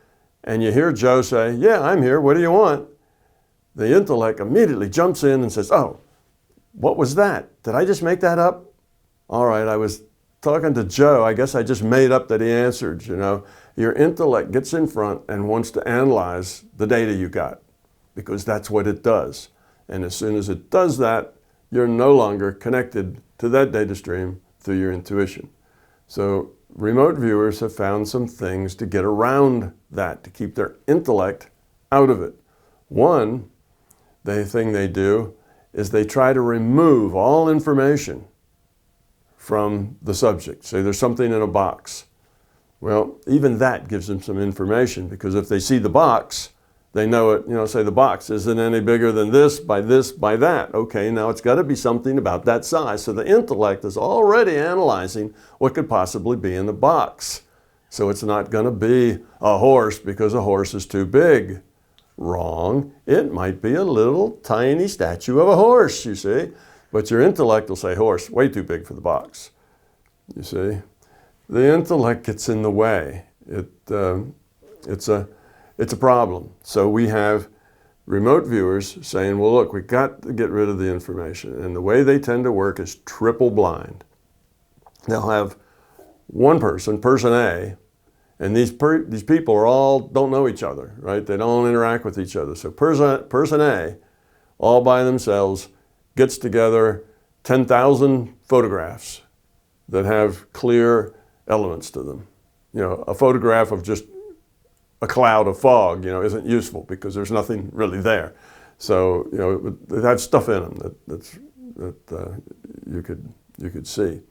And you hear Joe say, yeah, I'm here. What do you want? The intellect immediately jumps in and says, oh, what was that? Did I just make that up? All right, I was talking to Joe. I guess I just made up that he answered, you know. Your intellect gets in front and wants to analyze the data you got because that's what it does. And as soon as it does that, you're no longer connected to that data stream through your intuition. So remote viewers have found some things to get around that, to keep their intellect out of it. One thing they do is they try to remove all information from the subject. Say there's something in a box. Well, even that gives them some information because if they see the box, they know it, say the box isn't any bigger than this, by that. Okay, now it's got to be something about that size. So the intellect is already analyzing what could possibly be in the box. So it's not going to be a horse because a horse is too big. Wrong. It might be a little tiny statue of a horse, you see. But your intellect will say, horse, way too big for the box. You see? The intellect gets in the way. It's a problem. So we have remote viewers saying, well, look, we've got to get rid of the information. And the way they tend to work is triple blind. They'll have one person A, and these people don't know each other, right? They don't interact with each other. So person A, all by themselves, gets together 10,000 photographs that have clear elements to them. A photograph of just a cloud of fog, isn't useful because there's nothing really there. So, they have stuff in them that you could see.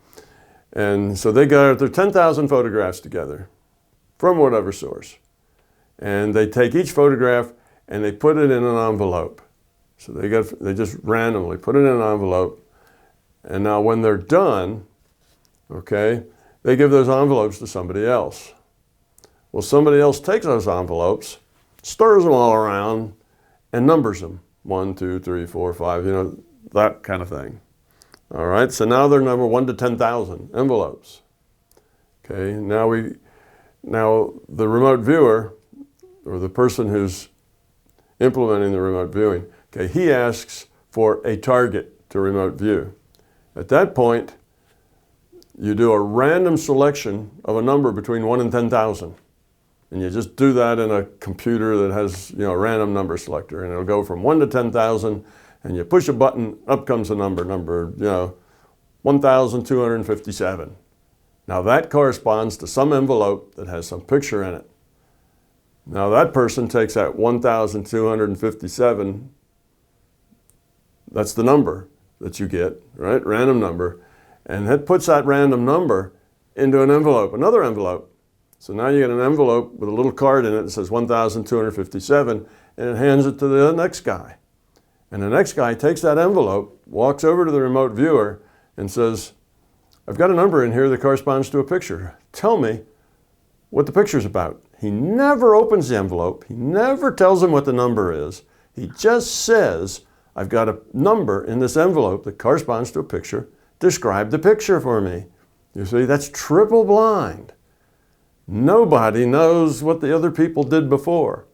And so they got their 10,000 photographs together from whatever source. And they take each photograph and they put it in an envelope. So they just randomly put it in an envelope. And now when they're done, okay, they give those envelopes to somebody else. Well, somebody else takes those envelopes, stirs them all around, and numbers them. 1, 2, 3, 4, 5, that kind of thing. All right, so now they're number 1 to 10,000 envelopes. Okay, now the remote viewer, or the person who's implementing the remote viewing, okay, he asks for a target to remote view. At that point, you do a random selection of a number between 1 and 10,000. And you just do that in a computer that has, a random number selector. And it'll go from 1 to 10,000, and you push a button, up comes a number 1,257. Now that corresponds to some envelope that has some picture in it. Now that person takes that 1,257, that's the number that you get, right? Random number. And that puts that random number into an envelope, another envelope. So now you get an envelope with a little card in it that says 1,257, and it hands it to the next guy. And the next guy takes that envelope, walks over to the remote viewer, and says, I've got a number in here that corresponds to a picture. Tell me what the picture's about. He never opens the envelope. He never tells him what the number is. He just says, I've got a number in this envelope that corresponds to a picture. Describe the picture for me. You see, that's triple blind. Nobody knows what the other people did before.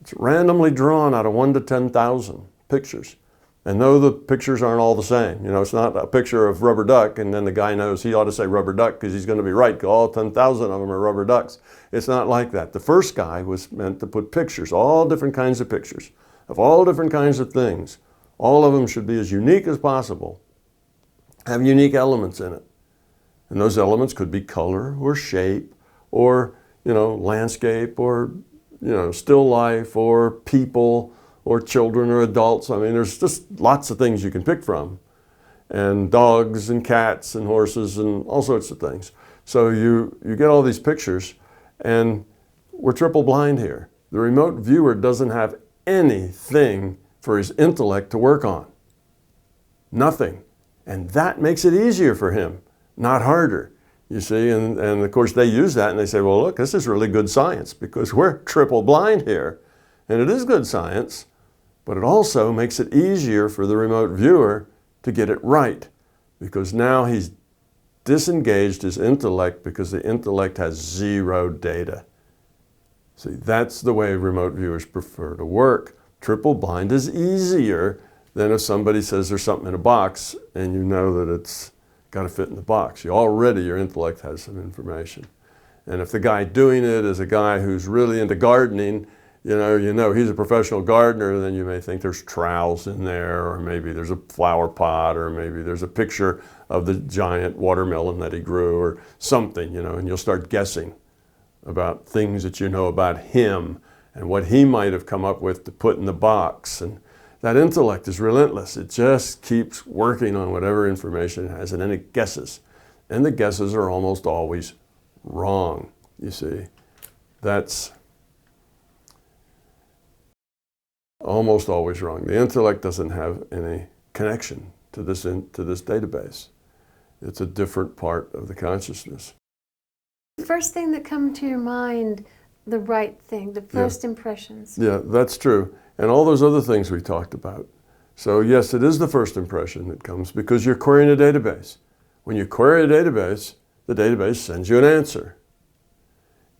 It's randomly drawn out of 1 to 10,000 pictures. And no, the pictures aren't all the same. You know, it's not a picture of rubber duck and then the guy knows he ought to say rubber duck because he's going to be right, because all 10,000 of them are rubber ducks. It's not like that. The first guy was meant to put pictures, all different kinds of pictures, of all different kinds of things. All of them should be as unique as possible, have unique elements in it. And those elements could be color or shape or, you know, landscape or, you know, still life or people or children or adults. I mean, there's just lots of things you can pick from. And dogs and cats and horses and all sorts of things. So you get all these pictures, and we're triple blind here. The remote viewer doesn't have anything for his intellect to work on. Nothing. And that makes it easier for him, not harder. You see, and of course they use that and they say, well, look, this is really good science because we're triple blind here. And it is good science, but it also makes it easier for the remote viewer to get it right, because now he's disengaged his intellect because the intellect has zero data. See, that's the way remote viewers prefer to work. Triple blind is easier than if somebody says there's something in a box and you know that it's got to fit in the box. Your intellect has some information. And if the guy doing it is a guy who's really into gardening, you know he's a professional gardener, then you may think there's trowels in there, or maybe there's a flower pot, or maybe there's a picture of the giant watermelon that he grew, or something, you know, and you'll start guessing about things that you know about him and what he might have come up with to put in the box. And that intellect is relentless. It just keeps working on whatever information it has, and then it guesses. And the guesses are almost always wrong, you see. That's almost always wrong. The intellect doesn't have any connection to this database. It's a different part of the consciousness. The first thing that comes to your mind, the right thing, the first impressions. Yeah, that's true. And all those other things we talked about. So yes, it is the first impression that comes because you're querying a database. When you query a database, the database sends you an answer.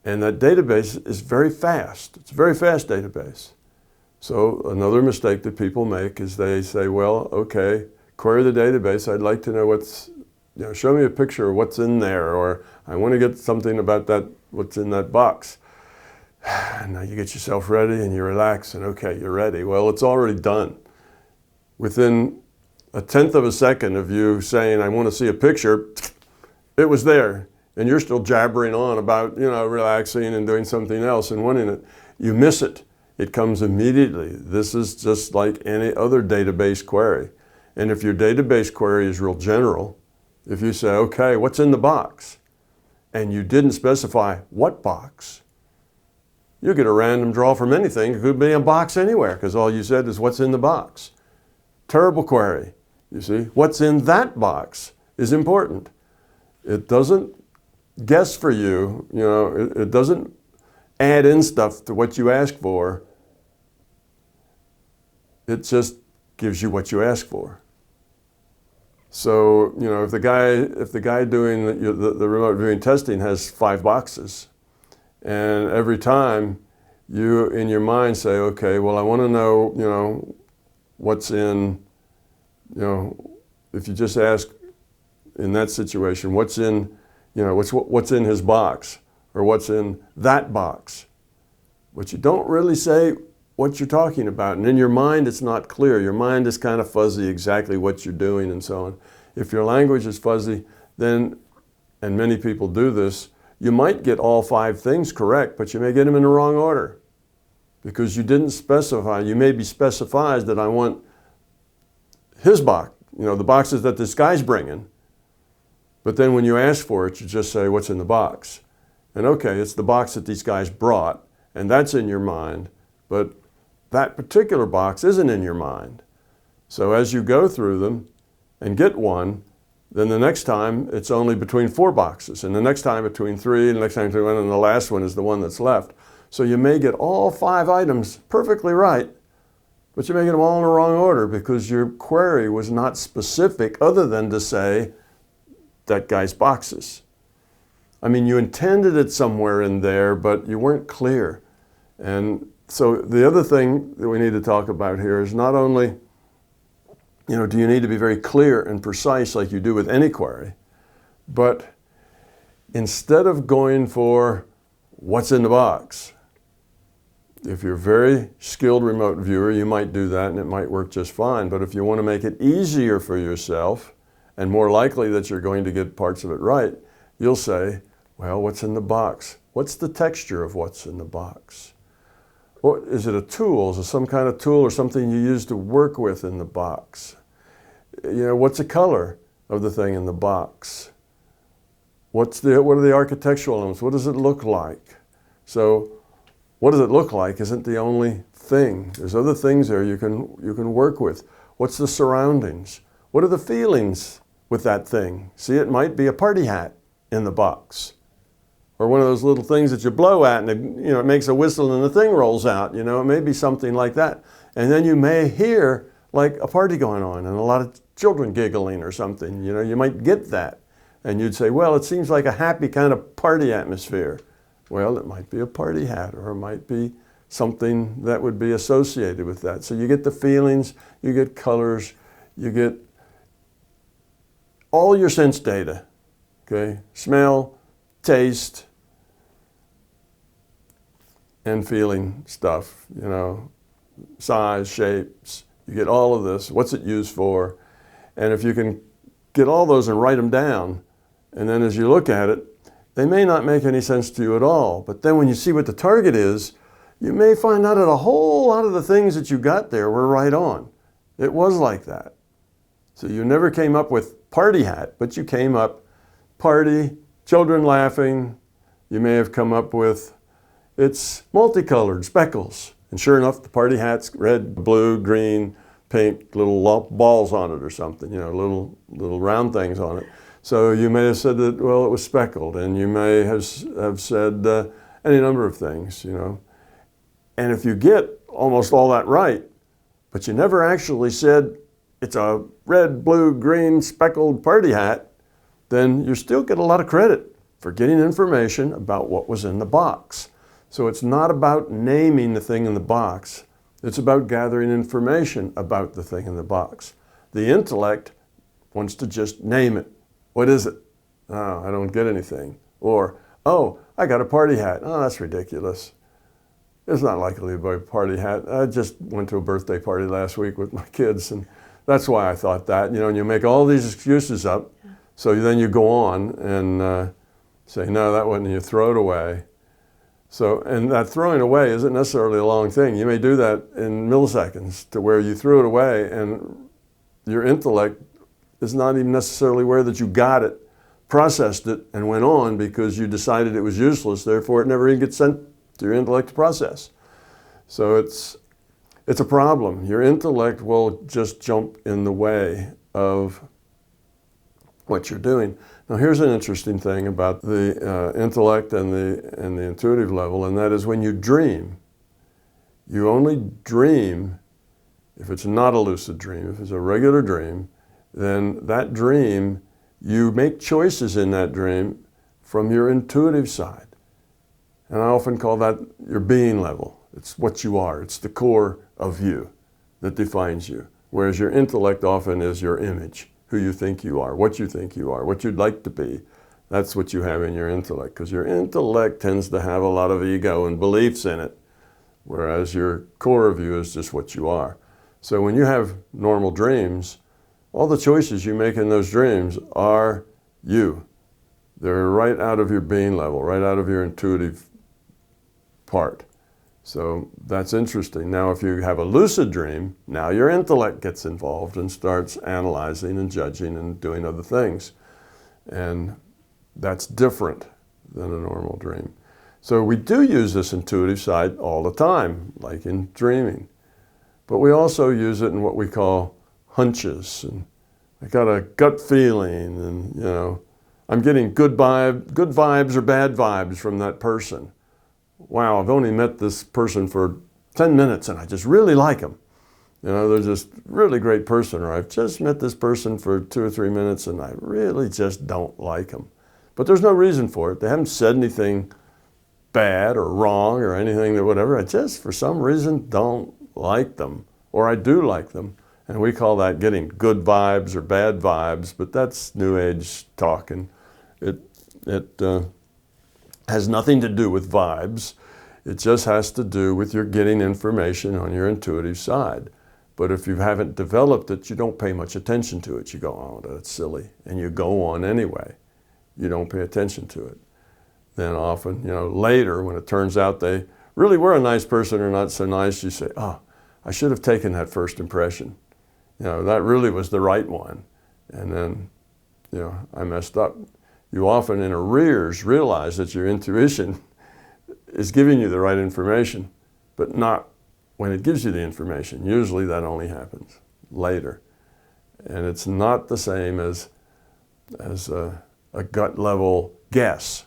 And that database is very fast. It's a very fast database. So another mistake that people make is they say, well, okay, query the database. I'd like to know show me a picture of what's in there, or I want to get something about what's in that box. And now you get yourself ready and you relax and okay, you're ready. Well, it's already done. Within 1/10 of a second of you saying, I want to see a picture, it was there. And you're still jabbering on about, relaxing and doing something else and wanting it. You miss it. It comes immediately. This is just like any other database query. And if your database query is real general, if you say, okay, what's in the box? And you didn't specify what box, you get a random draw from anything. It could be a box anywhere because all you said is what's in the box. Terrible query. You see, what's in that box is important. It doesn't guess for you, it doesn't add in stuff to what you ask for. It just gives you what you ask for. So, if the guy doing the remote viewing testing has 5 boxes, and every time you in your mind say, okay, well, I want to know, what's in, if you just ask in that situation, what's in, what's in his box, or what's in that box. But you don't really say what you're talking about. And in your mind, it's not clear. Your mind is kind of fuzzy exactly what you're doing and so on. If your language is fuzzy, then, and many people do this, you might get all 5 things correct, but you may get them in the wrong order because you didn't specify. You maybe specifies that I want his box, the boxes that this guy's bringing. But then when you ask for it, you just say, what's in the box? And okay, it's the box that these guys brought, and that's in your mind, but that particular box isn't in your mind. So as you go through them and get one, then the next time it's only between 4 boxes, and the next time between 3, and the next time between 1, and the last one is the one that's left. So you may get all 5 items perfectly right, but you may get them all in the wrong order because your query was not specific other than to say that guy's boxes. I mean, you intended it somewhere in there, but you weren't clear. And so the other thing that we need to talk about here is not only, do you need to be very clear and precise like you do with any query, but instead of going for what's in the box, if you're a very skilled remote viewer, you might do that and it might work just fine. But if you want to make it easier for yourself and more likely that you're going to get parts of it right, you'll say, well, what's in the box? What's the texture of what's in the box? What, is it a tool? Is it some kind of tool or something you use to work with in the box? What's the color of the thing in the box? What are the architectural elements? What does it look like? So what does it look like isn't the only thing. There's other things there you can work with. What's the surroundings? What are the feelings with that thing? See, it might be a party hat in the box, or one of those little things that you blow at and it makes a whistle and the thing rolls out. It may be something like that. And then you may hear like a party going on and a lot of children giggling or something. You might get that. And you'd say, well, it seems like a happy kind of party atmosphere. Well, it might be a party hat, or it might be something that would be associated with that. So you get the feelings, you get colors, you get all your sense data, okay? Smell, taste, and feeling stuff, size, shapes. You get all of this. What's it used for? And if you can get all those and write them down, and then as you look at it, they may not make any sense to you at all. But then when you see what the target is, you may find out that a whole lot of the things that you got there were right on. It was like that. So you never came up with party hat, but you came up party, children laughing. You may have come up with it's multicolored, speckles. And sure enough, the party hat's red, blue, green, pink, little balls on it or something, little round things on it. So you may have said that, well, it was speckled, and you may have said any number of things, And if you get almost all that right, but you never actually said it's a red, blue, green, speckled party hat, then you still get a lot of credit for getting information about what was in the box. So it's not about naming the thing in the box. It's about gathering information about the thing in the box. The intellect wants to just name it. What is it? Oh, I don't get anything. Or, oh, I got a party hat. Oh, that's ridiculous. It's not likely to be a party hat. I just went to a birthday party last week with my kids, and that's why I thought that. And you make all these excuses up. Yeah. So then you go on and say, no, that wasn't, and you throw it away. So, and that throwing away isn't necessarily a long thing. You may do that in milliseconds to where you threw it away and your intellect is not even necessarily aware that you got it, processed it, and went on because you decided it was useless. Therefore, it never even gets sent to your intellect to process. So it's a problem. Your intellect will just jump in the way of what you're doing. Now, here's an interesting thing about the intellect and the intuitive level, and that is when you dream, you only dream if it's not a lucid dream. If it's a regular dream, then that dream, you make choices in that dream from your intuitive side. And I often call that your being level. It's what you are. It's the core of you that defines you. Whereas your intellect often is your image, who you think you are, what you think you are, what you'd like to be. That's what you have in your intellect, because your intellect tends to have a lot of ego and beliefs in it, whereas your core of you is just what you are. So when you have normal dreams, all the choices you make in those dreams are you. They're right out of your being level, right out of your intuitive part. So that's interesting. Now, if you have a lucid dream, now your intellect gets involved and starts analyzing and judging and doing other things. And that's different than a normal dream. So we do use this intuitive side all the time, like in dreaming. But we also use it in what we call hunches. And I got a gut feeling, and I'm getting good vibes or bad vibes from that person. Wow, I've only met this person for 10 minutes and I just really like them. They're just a really great person. Or I've just met this person for 2 or 3 minutes and I really just don't like them. But there's no reason for it. They haven't said anything bad or wrong or anything or whatever. I just, for some reason, don't like them, or I do like them. And we call that getting good vibes or bad vibes, but that's New Age talk, and it has nothing to do with vibes. It just has to do with your getting information on your intuitive side. But if you haven't developed it, you don't pay much attention to it. You go, oh, that's silly, and you go on anyway. You don't pay attention to it. Then often, later when it turns out they really were a nice person or not so nice, you say, oh, I should have taken that first impression. That really was the right one. And then, I messed up. You often in arrears realize that your intuition is giving you the right information, but not when it gives you the information. Usually that only happens later. And it's not the same as a gut level guess.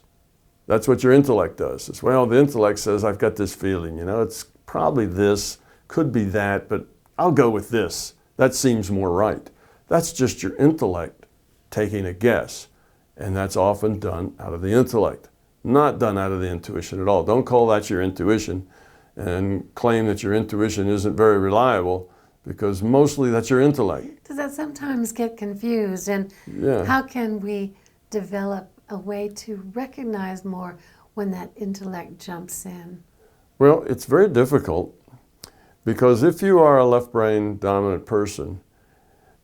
That's what your intellect does. It's, well, the intellect says, I've got this feeling, it's probably this, could be that, but I'll go with this. That seems more right. That's just your intellect taking a guess. And that's often done out of the intellect, not done out of the intuition at all. Don't call that your intuition and claim that your intuition isn't very reliable, because mostly that's your intellect. Does that sometimes get confused? And how can we develop a way to recognize more when that intellect jumps in? Well, it's very difficult, because if you are a left brain dominant person,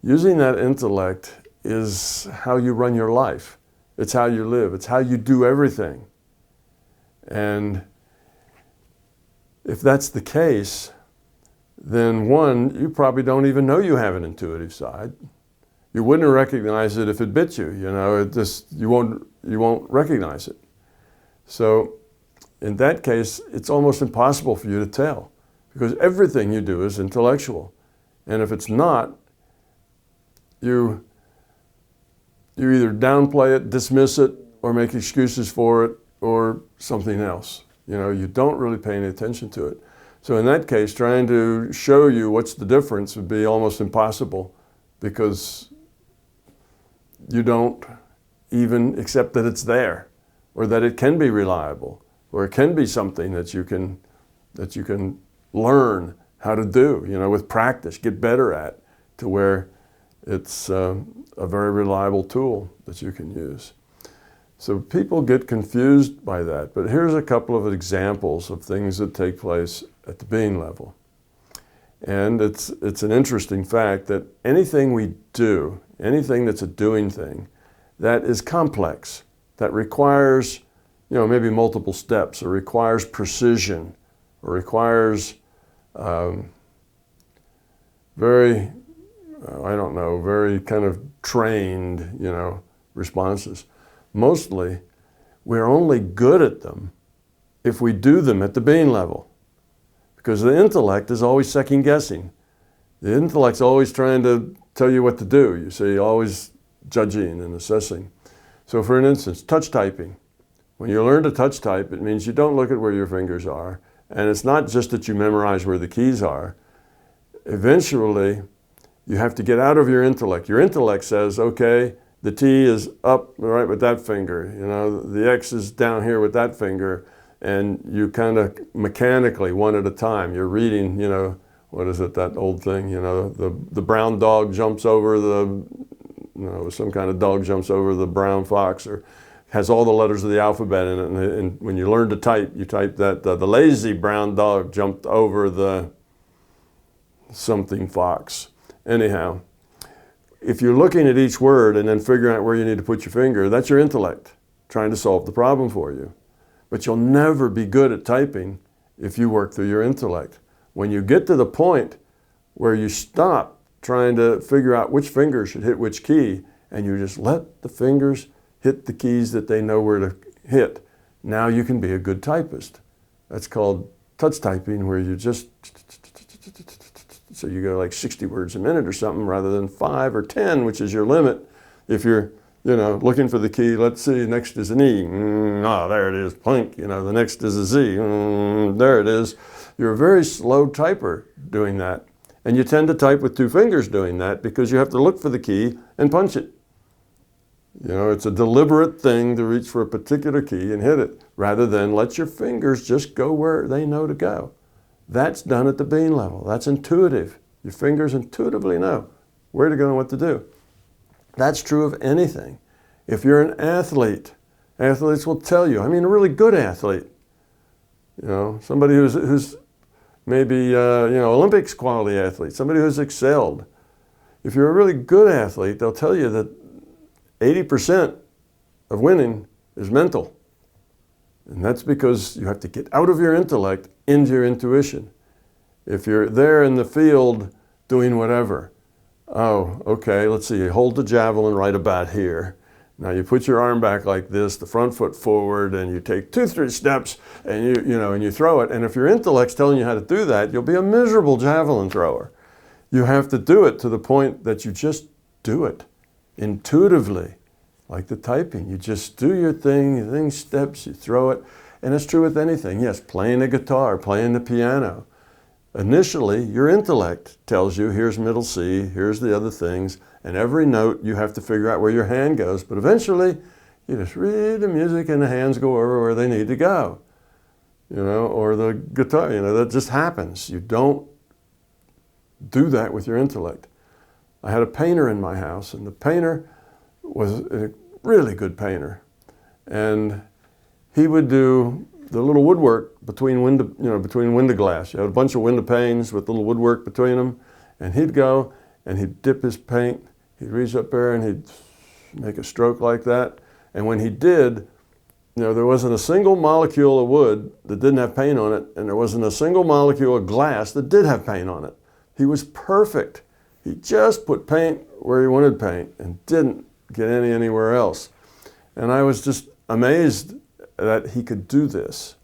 using that intellect is how you run your life. It's how you live. It's how you do everything. And if that's the case, then one, you probably don't even know you have an intuitive side. You wouldn't recognize it if it bit you. You won't recognize it. So in that case, it's almost impossible for you to tell, because everything you do is intellectual. And if it's not, you either downplay it, dismiss it, or make excuses for it, or something else. You don't really pay any attention to it. So in that case, trying to show you what's the difference would be almost impossible, because you don't even accept that it's there, or that it can be reliable, or it can be something that you can learn how to do, with practice, get better at, to where it's a very reliable tool that you can use. So people get confused by that, but here's a couple of examples of things that take place at the being level. And it's an interesting fact that anything we do, anything that's a doing thing, that is complex, that requires, maybe multiple steps, or requires precision, or requires very kind of trained, responses. Mostly, we're only good at them if we do them at the being level, because the intellect is always second guessing. The intellect's always trying to tell you what to do. You see, always judging and assessing. So for an instance, touch typing. When you learn to touch type, it means you don't look at where your fingers are. And it's not just that you memorize where the keys are. Eventually, you have to get out of your intellect. Your intellect says, okay, the T is up right with that finger, the X is down here with that finger, and you kind of mechanically, one at a time, you're reading, what is it, that old thing, the brown dog jumps over some kind of dog jumps over the brown fox, or has all the letters of the alphabet in it, and when you learn to type, you type that the lazy brown dog jumped over the something fox. Anyhow, if you're looking at each word and then figuring out where you need to put your finger, that's your intellect trying to solve the problem for you. But you'll never be good at typing if you work through your intellect. When you get to the point where you stop trying to figure out which finger should hit which key, and you just let the fingers hit the keys that they know where to hit, now you can be a good typist. That's called touch typing, where you just, so you go like 60 words a minute or something, rather than 5 or 10, which is your limit. If you're, looking for the key, let's see, next is an E. There it is, plink. The next is a Z. There it is. You're a very slow typer doing that. And you tend to type with 2 fingers doing that, because you have to look for the key and punch it. You know, it's a deliberate thing to reach for a particular key and hit it, rather than let your fingers just go where they know to go. That's done at the bean level. That's intuitive. Your fingers intuitively know where to go and what to do. That's true of anything. If you're an athlete, athletes will tell you, I mean, a really good athlete, you know, somebody who's maybe, you know, Olympics quality athlete, somebody who's excelled. If you're a really good athlete, they'll tell you that 80% of winning is mental. And that's because you have to get out of your intellect into your intuition. If you're there in the field doing whatever, oh, okay, let's see, you hold the javelin right about here. Now you put your arm back like this, the front foot forward, and you take 2-3 steps, and you throw it. And if your intellect's telling you how to do that, you'll be a miserable javelin thrower. You have to do it to the point that you just do it intuitively, like the typing. You just do your thing steps, you throw it. And it's true with anything. Yes, playing the guitar, playing the piano. Initially, your intellect tells you, here's middle C, here's the other things, and every note you have to figure out where your hand goes. But eventually, you just read the music and the hands go over where they need to go. You know, or the guitar, you know, that just happens. You don't do that with your intellect. I had a painter in my house, and the painter was a really good painter. And he would do the little woodwork between window glass. You had a bunch of window panes with little woodwork between them, and he'd go and he'd dip his paint. He'd reach up there and he'd make a stroke like that. And when he did, you know, there wasn't a single molecule of wood that didn't have paint on it, and there wasn't a single molecule of glass that did have paint on it. He was perfect. He just put paint where he wanted paint and didn't get anywhere else. And I was just amazed that he could do this.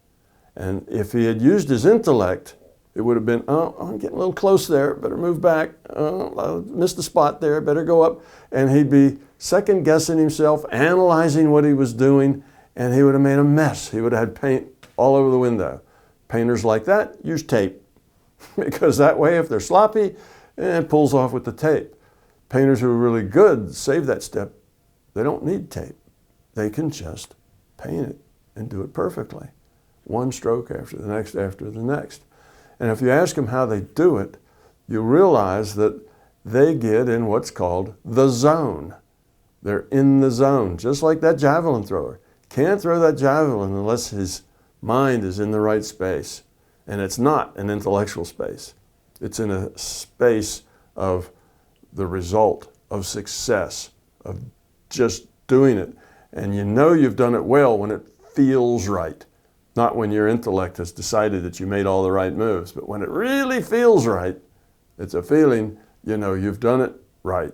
And if he had used his intellect, it would have been, oh, I'm getting a little close there, better move back. Oh, I missed the spot there, better go up. And he'd be second guessing himself, analyzing what he was doing, and he would have made a mess. He would have had paint all over the window. Painters like that use tape, because that way if they're sloppy, it pulls off with the tape. Painters who are really good save that step. They don't need tape. They can just paint it and do it perfectly. One stroke after the next after the next. And if you ask them how they do it, you realize that they get in what's called the zone. They're in the zone, just like that javelin thrower. Can't throw that javelin unless his mind is in the right space. And it's not an intellectual space. It's in a space of the result, of success, of just doing it. And you know you've done it well when it feels right. Not when your intellect has decided that you made all the right moves, but when it really feels right, it's a feeling, you know, you've done it right.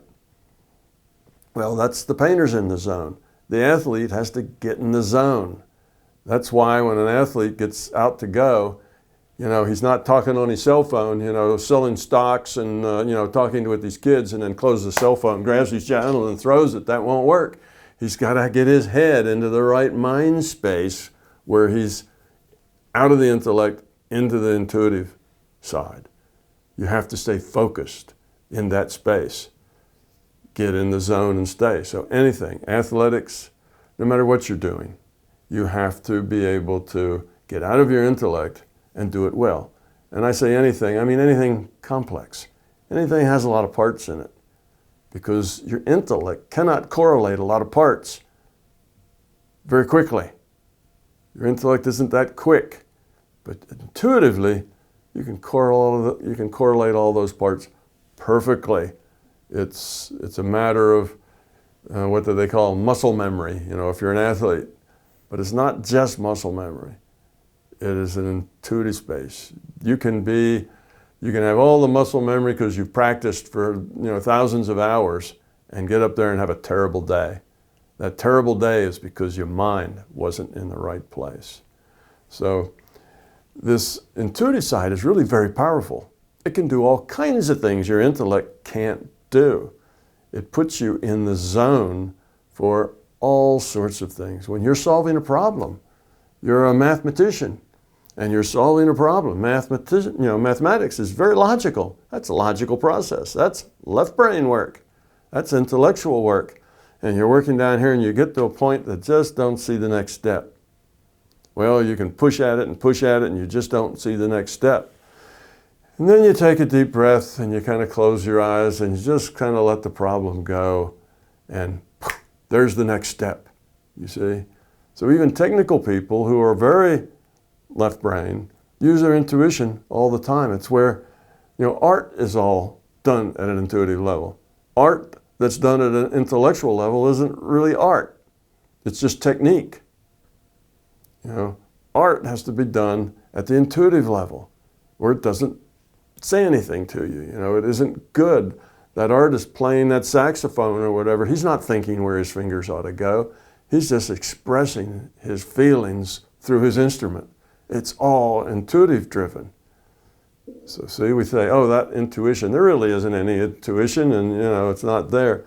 Well, that's the painter's in the zone. The athlete has to get in the zone. That's why when an athlete gets out to go, you know, he's not talking on his cell phone, you know, selling stocks and, you know, talking with these kids and then closes the cell phone, grabs his javelin and throws it. That won't work. He's got to get his head into the right mind space where he's out of the intellect into the intuitive side. You have to stay focused in that space. Get in the zone and stay. So anything, athletics, no matter what you're doing, you have to be able to get out of your intellect and do it well. And I say anything, I mean anything complex. Anything has a lot of parts in it, because your intellect cannot correlate a lot of parts very quickly. Your intellect isn't that quick, but intuitively you can correlate all those parts perfectly. It's a matter of what do they call muscle memory, you know, if you're an athlete. But it's not just muscle memory. It is an intuitive space. You can have all the muscle memory because you've practiced for, you know, thousands of hours and get up there and have a terrible day. That terrible day is because your mind wasn't in the right place. So this intuitive side is really very powerful. It can do all kinds of things your intellect can't do. It puts you in the zone for all sorts of things. When you're solving a problem, you're a mathematician and you're solving a problem. Mathematics is very logical. That's a logical process. That's left brain work. That's intellectual work. and you're working down here and you get to a point that just don't see the next step. Well, you can push at it and you just don't see the next step. And then you take a deep breath and you kind of close your eyes and you just kind of let the problem go, and there's the next step, you see. So even technical people who are very left brain use their intuition all the time. It's where, art is all done at an intuitive level. Art that's done at an intellectual level isn't really art. It's just technique. Art has to be done at the intuitive level, where it doesn't say anything to you. It isn't good. That artist playing that saxophone or whatever, he's not thinking where his fingers ought to go. He's just expressing his feelings through his instrument. It's all intuitive driven. So see, we say, oh, that intuition. There really isn't any intuition, and it's not there.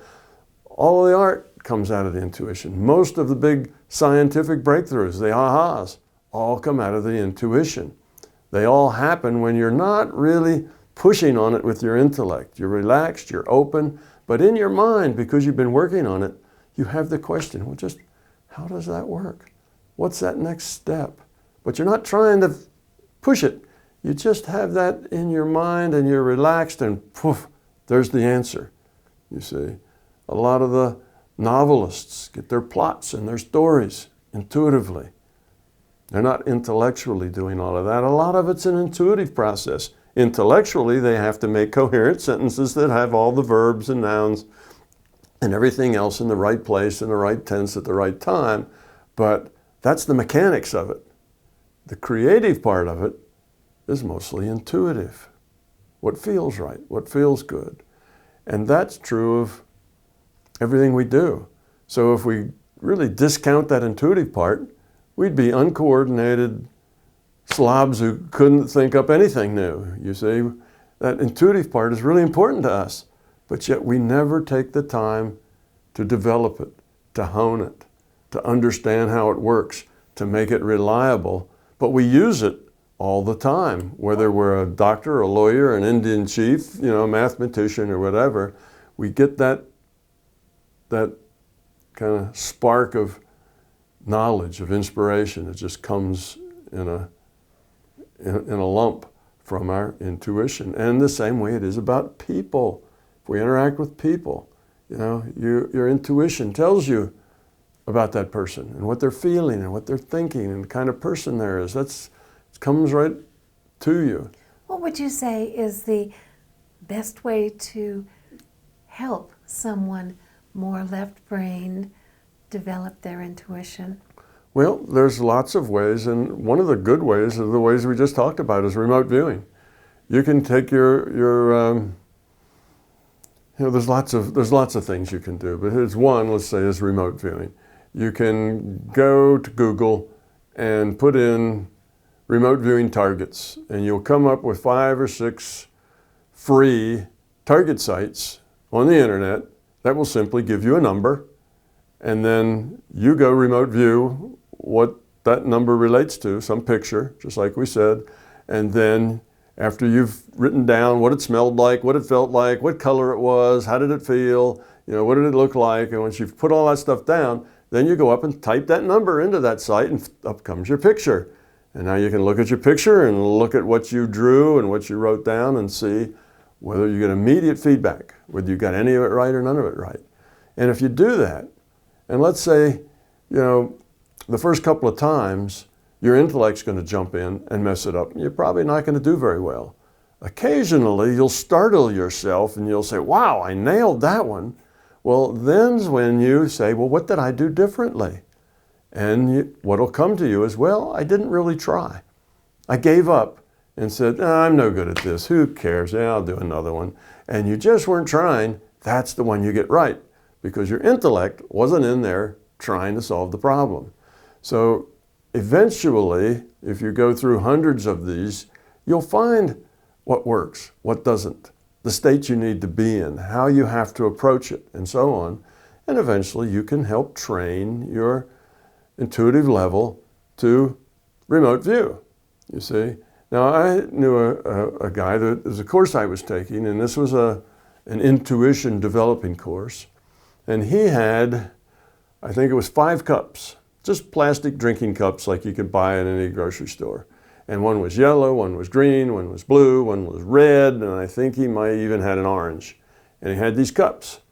All of the art comes out of the intuition. Most of the big scientific breakthroughs, the ahas, all come out of the intuition. They all happen when you're not really pushing on it with your intellect. You're relaxed, you're open, but in your mind, because you've been working on it, you have the question, well, just how does that work? What's that next step? But you're not trying to push it. You just have that in your mind and you're relaxed and poof, there's the answer, you see. A lot of the novelists get their plots and their stories intuitively. They're not intellectually doing all of that. A lot of it's an intuitive process. Intellectually, they have to make coherent sentences that have all the verbs and nouns and everything else in the right place, in the right tense, at the right time. But that's the mechanics of it. The creative part of it is mostly intuitive. What feels right, what feels good. And that's true of everything we do. So if we really discount that intuitive part, we'd be uncoordinated slobs who couldn't think up anything new. You see, that intuitive part is really important to us, but yet we never take the time to develop it, to hone it, to understand how it works, to make it reliable. But we use it all the time, whether we're a doctor, a lawyer, an Indian chief, a mathematician or whatever. We get that kind of spark of knowledge, of inspiration. It just comes in a lump from our intuition. And the same way it is about people. If we interact with people, your intuition tells you about that person and what they're feeling and what they're thinking and the kind of person there is. It comes right to you. What would you say is the best way to help someone more left-brained develop their intuition? Well, there's lots of ways, and one of the good ways are the ways we just talked about is remote viewing. You can take your there's lots of things you can do, but here's one, let's say, is remote viewing. You can go to Google and put in remote viewing targets, and you'll come up with 5 or 6 free target sites on the internet that will simply give you a number, and then you go remote view what that number relates to, some picture, just like we said, and then after you've written down what it smelled like, what it felt like, what color it was, how did it feel, what did it look like, and once you've put all that stuff down, then you go up and type that number into that site and up comes your picture. And now you can look at your picture and look at what you drew and what you wrote down and see whether you get immediate feedback, whether you got any of it right or none of it right. And if you do that, and let's say, the first couple of times, your intellect's going to jump in and mess it up. You're probably not going to do very well. Occasionally, you'll startle yourself and you'll say, wow, I nailed that one. Well, then's when you say, well, what did I do differently? And what'll come to you is, well, I didn't really try. I gave up and said, I'm no good at this. Who cares? Yeah, I'll do another one. And you just weren't trying. That's the one you get right, because your intellect wasn't in there trying to solve the problem. So eventually, if you go through hundreds of these, you'll find what works, what doesn't, the state you need to be in, how you have to approach it, and so on. And eventually you can help train your intuitive level to remote view, you see. Now, I knew a guy that was a course I was taking, and this was an intuition developing course. And he had I think it was 5 cups, just plastic drinking cups like you could buy at any grocery store. And one was yellow, one was green, one was blue, one was red, and I think he might even had an orange. And he had these cups,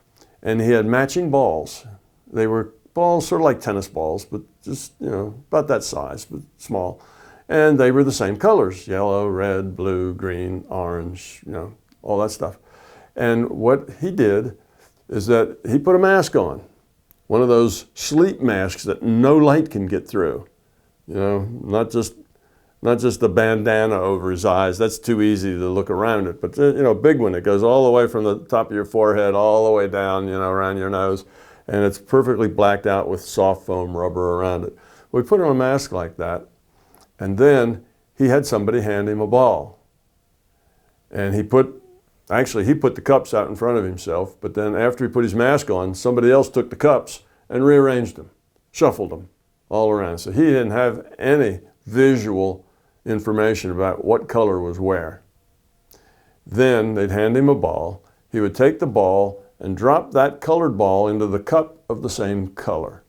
and he had matching balls. They were balls sort of like tennis balls, but just, about that size, but small. And they were the same colors, yellow, red, blue, green, orange, all that stuff. And what he did is that he put a mask on, one of those sleep masks that no light can get through, not just the bandana over his eyes. That's too easy to look around it. But, a big one that goes all the way from the top of your forehead all the way down, around your nose. And it's perfectly blacked out with soft foam rubber around it. We put on a mask like that. And then he had somebody hand him a ball. And he put the cups out in front of himself. But then after he put his mask on, somebody else took the cups and rearranged them, shuffled them all around. So he didn't have any visual information about what color was where. Then they'd hand him a ball. He would take the ball and drop that colored ball into the cup of the same color.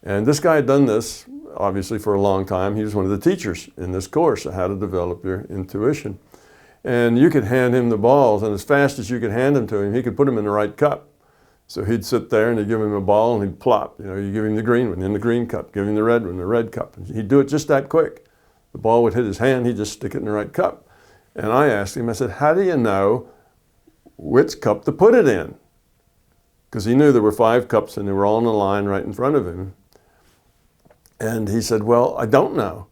And this guy had done this, obviously, for a long time. He was one of the teachers in this course on how to develop your intuition. And you could hand him the balls, and as fast as you could hand them to him, he could put them in the right cup. So he'd sit there and they'd give him a ball and he'd plop. You give him the green one in the green cup, give him the red one in the red cup. And he'd do it just that quick. The ball would hit his hand, he'd just stick it in the right cup. And I asked him, I said, how do you know which cup to put it in? Because he knew there were 5 cups and they were all in a line right in front of him. And he said, well, I don't know.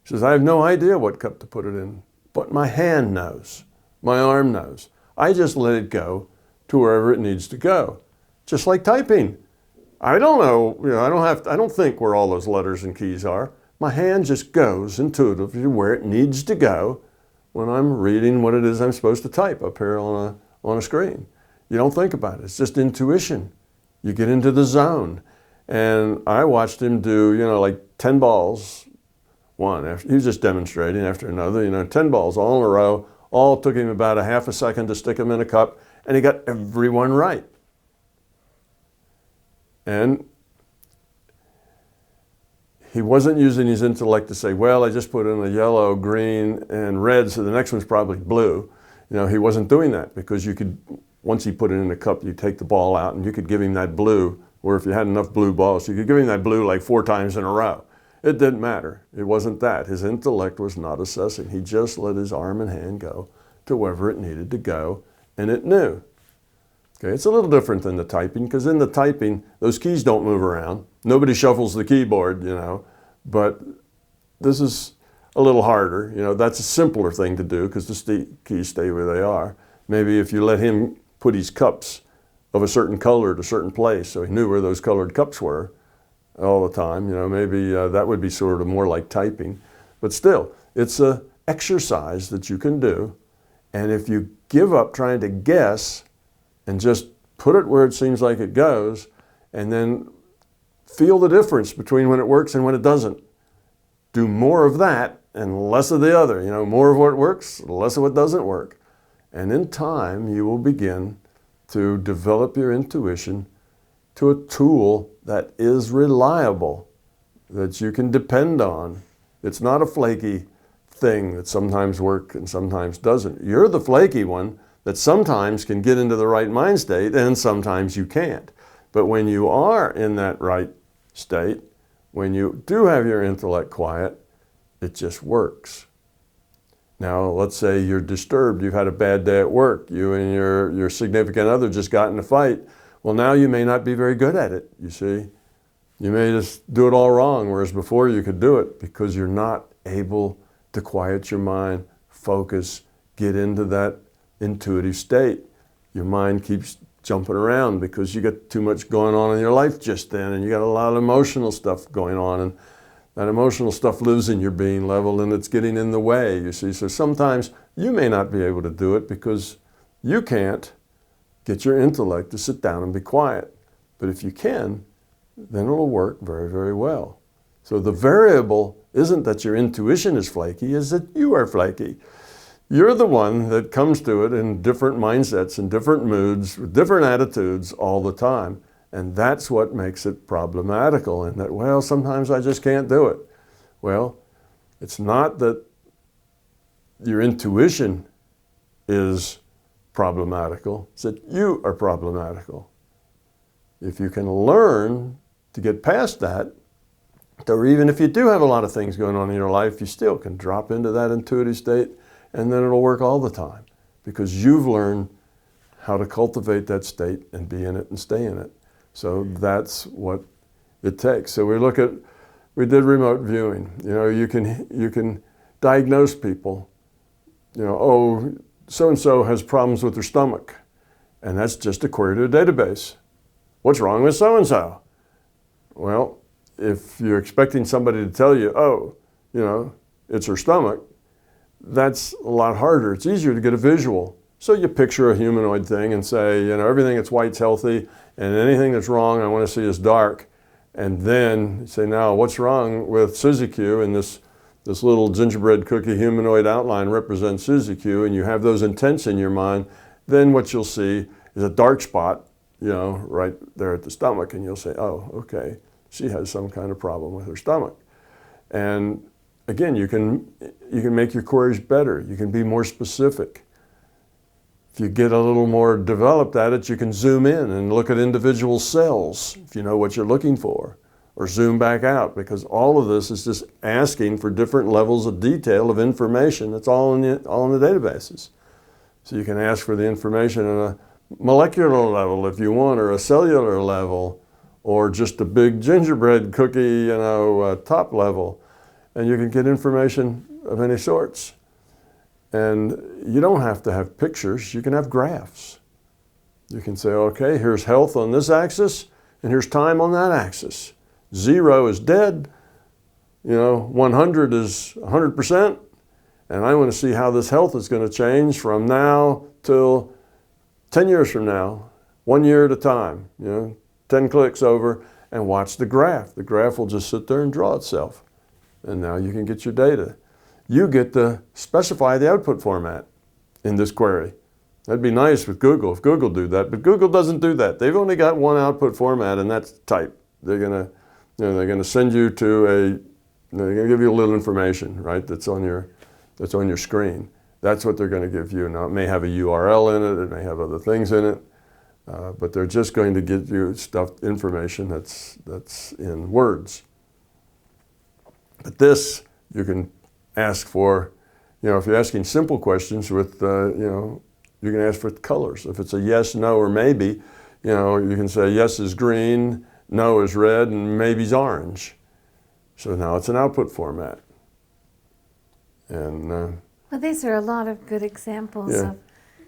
He says, I have no idea what cup to put it in, but my hand knows, my arm knows. I just let it go to wherever it needs to go. Just like typing. I don't know, I don't think where all those letters and keys are. My hand just goes intuitively where it needs to go when I'm reading what it is I'm supposed to type up here on a screen. You don't think about it. It's just intuition. You get into the zone. And I watched him do, like 10 balls, he was just demonstrating after another, 10 balls all in a row, all took him about a half a second to stick them in a cup, and he got every one right. And he wasn't using his intellect to say, well, I just put in a yellow, green, and red, so the next one's probably blue. He wasn't doing that because you could, once he put it in a cup, you take the ball out and you could give him that blue, or if you had enough blue balls, you could give him that blue like 4 times in a row. It didn't matter. It wasn't that. His intellect was not assessing. He just let his arm and hand go to wherever it needed to go, and it knew. Okay, it's a little different than the typing, because in the typing, those keys don't move around. Nobody shuffles the keyboard, but this is a little harder. That's a simpler thing to do because the keys stay where they are. Maybe if you let him put his cups of a certain color at a certain place, so he knew where those colored cups were all the time, maybe that would be sort of more like typing. But still, it's an exercise that you can do. And if you give up trying to guess and just put it where it seems like it goes, and then feel the difference between when it works and when it doesn't. Do more of that and less of the other. More of what works, less of what doesn't work. And in time, you will begin to develop your intuition to a tool that is reliable, that you can depend on. It's not a flaky thing that sometimes works and sometimes doesn't. You're the flaky one that sometimes can get into the right mind state and sometimes you can't. But when you are in that right state, when you do have your intellect quiet, it just works. Now, let's say you're disturbed, you've had a bad day at work, you and your significant other just got in a fight. Well, now you may not be very good at it, you see. You may just do it all wrong, whereas before you could do it because you're not able to quiet your mind, focus, get into that intuitive state. Your mind keeps jumping around because you got too much going on in your life just then, and you got a lot of emotional stuff going on, and that emotional stuff lives in your being level and it's getting in the way, you see. So sometimes you may not be able to do it because you can't get your intellect to sit down and be quiet. But if you can, then it'll work very, very well. So the variable isn't that your intuition is flaky, is that you are flaky. You're the one that comes to it in different mindsets and different moods, with different attitudes all the time. And that's what makes it problematical, in that, well, sometimes I just can't do it. Well, it's not that your intuition is problematical, it's that you are problematical. If you can learn to get past that, or even if you do have a lot of things going on in your life, you still can drop into that intuitive state, and then it'll work all the time, because you've learned how to cultivate that state and be in it and stay in it. So that's what it takes. So we did remote viewing. You know, you can diagnose people. You know, oh, so-and-so has problems with their stomach, and that's just a query to a database. What's wrong with so-and-so? Well, if you're expecting somebody to tell you, oh, you know, it's her stomach, that's a lot harder. It's easier to get a visual. So you picture a humanoid thing and say, you know, everything that's white's healthy, and anything that's wrong I want to see is dark. And then you say, now what's wrong with Suzy-Q? And this little gingerbread cookie humanoid outline represents Suzy-Q, and you have those intents in your mind. Then what you'll see is a dark spot, you know, right there at the stomach, and you'll say, oh, okay, she has some kind of problem with her stomach. And again, you can make your queries better. You can be more specific. If you get a little more developed at it, you can zoom in and look at individual cells if you know what you're looking for, or zoom back out, because all of this is just asking for different levels of detail of information. That's all in the databases. So you can ask for the information on a molecular level if you want, or a cellular level, or just a big gingerbread cookie, you know, top level. And you can get information of any sorts. And you don't have to have pictures, you can have graphs. You can say, okay, here's health on this axis, and here's time on that axis. 0 is dead, you know, 100 is 100%, and I want to see how this health is going to change from now till 10 years from now, 1 year at a time, you know, 10 clicks over, and watch the graph. The graph will just sit there and draw itself. And now you can get your data. You get to specify the output format in this query. That'd be nice with Google if Google do that, but Google doesn't do that. They've only got one output format, and that's type. They're gonna send you to they're gonna give you a little information, right? That's on your screen. That's what they're going to give you. Now it may have a URL in it. It may have other things in it, but they're just going to give you information that's in words. But this you can ask for, you know, if you're asking simple questions with, you know, you can ask for colors. If it's a yes, no, or maybe, you know, you can say yes is green, no is red, and maybe's orange. So now it's an output format. And well, these are a lot of good examples of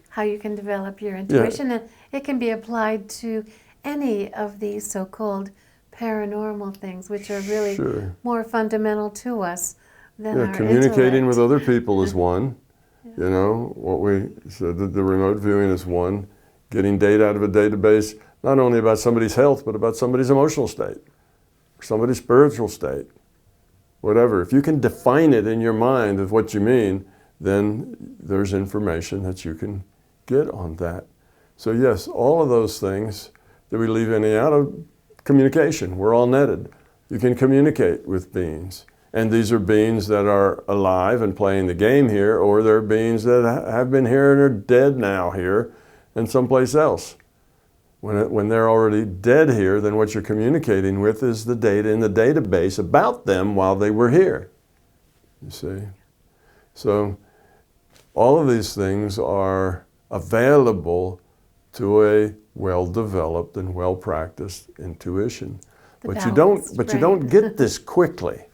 how you can develop your intuition, and it can be applied to any of these so-called paranormal things, which are really more fundamental to us than our communicating intellect. with other people is one. You know, what we said, the remote viewing is one. Getting data out of a database, not only about somebody's health, but about somebody's emotional state, or somebody's spiritual state, whatever. If you can define it in your mind of what you mean, then there's information that you can get on that. So yes, all of those things, did we leave any out of communication? We're all netted. You can communicate with beings. And these are beings that are alive and playing the game here, or they're beings that have been here and are dead now here and someplace else. When they're already dead here, then what you're communicating with is the data in the database about them while they were here. You see? So all of these things are available to a well-developed and well-practiced intuition. But you don't get this quickly.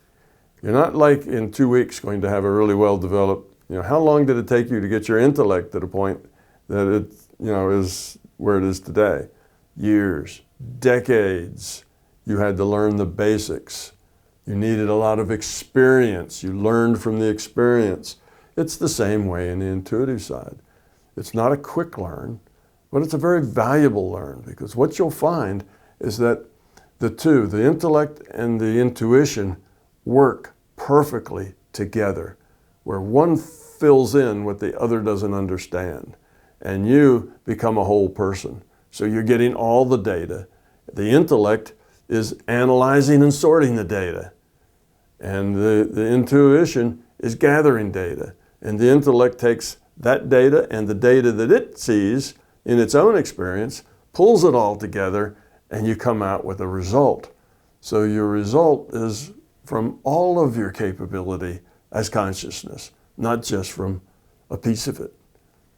You're not like in 2 weeks going to have a really well-developed, you know, how long did it take you to get your intellect to the point that it, you know, is where it is today? Years, decades. You had to learn the basics. You needed a lot of experience. You learned from the experience. It's the same way in the intuitive side. It's not a quick learn, but it's a very valuable learn, because what you'll find is that the two, the intellect and the intuition, work perfectly together, where one fills in what the other doesn't understand, and you become a whole person. So you're getting all the data, The intellect is analyzing and sorting the data. And the intuition is gathering data. And the intellect takes that data and the data that it sees in its own experience, pulls it all together, and you come out with a result. So your result is from all of your capability as consciousness, not just from a piece of it.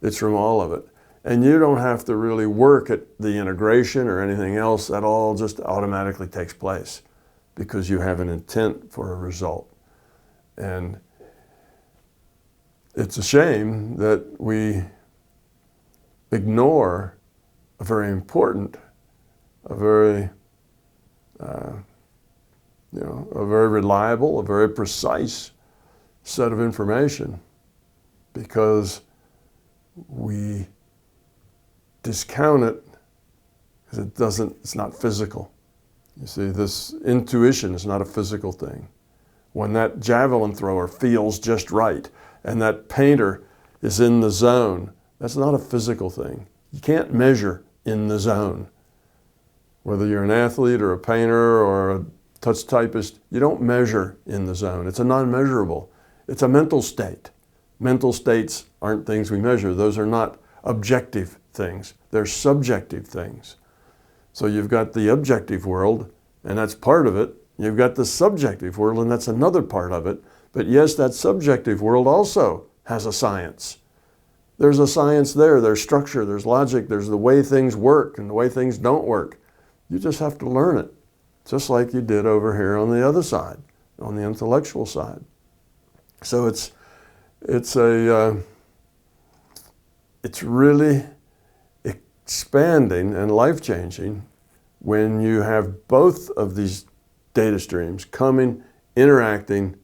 It's from all of it. And you don't have to really work at the integration or anything else. That all just automatically takes place because you have an intent for a result. And it's a shame that we ignore a very important, a very reliable, a very precise set of information, because we discount it because it's not physical. You see, this intuition is not a physical thing. When that javelin thrower feels just right and that painter is in the zone, that's not a physical thing. You can't measure in the zone. Whether you're an athlete or a painter or a touch typist, you don't measure in the zone. It's a non-measurable. It's a mental state. Mental states aren't things we measure. Those are not objective things. They're subjective things. So you've got the objective world, and that's part of it. You've got the subjective world, and that's another part of it. But yes, that subjective world also has a science. There's a science there. There's structure, there's logic, there's the way things work and the way things don't work. You just have to learn it, just like you did over here on the other side, on the intellectual side. So it's really expanding and life-changing when you have both of these data streams coming, interacting,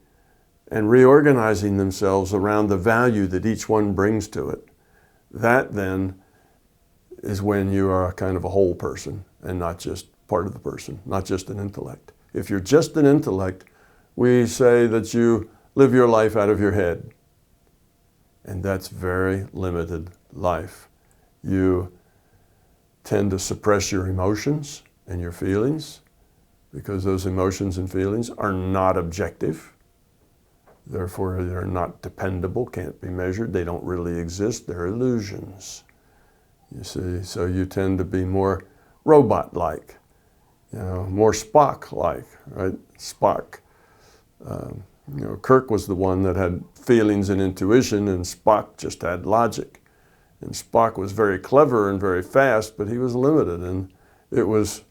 and reorganizing themselves around the value that each one brings to it. That then is when you are kind of a whole person and not just part of the person, not just an intellect. If you're just an intellect, we say that you live your life out of your head. And that's very limited life. You tend to suppress your emotions and your feelings because those emotions and feelings are not objective. Therefore, they're not dependable, can't be measured. They don't really exist. They're illusions. You see, so you tend to be more robot-like, more Spock-like, right? Spock. Kirk was the one that had feelings and intuition, and Spock just had logic. And Spock was very clever and very fast, but he was limited. And it was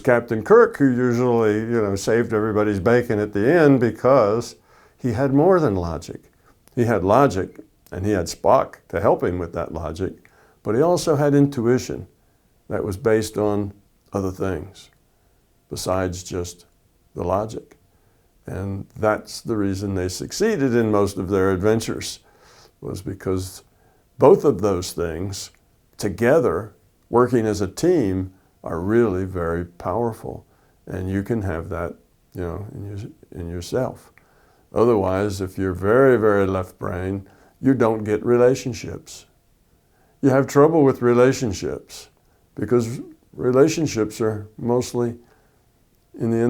Captain Kirk who usually, saved everybody's bacon at the end because he had more than logic. He had logic, and he had Spock to help him with that logic, but he also had intuition that was based on other things besides just the logic. And that's the reason they succeeded in most of their adventures, was because both of those things together, working as a team, are really very powerful. And you can have that, in yourself. Otherwise, if you're very, very left brain, you don't get relationships. You have trouble with relationships because relationships are mostly in the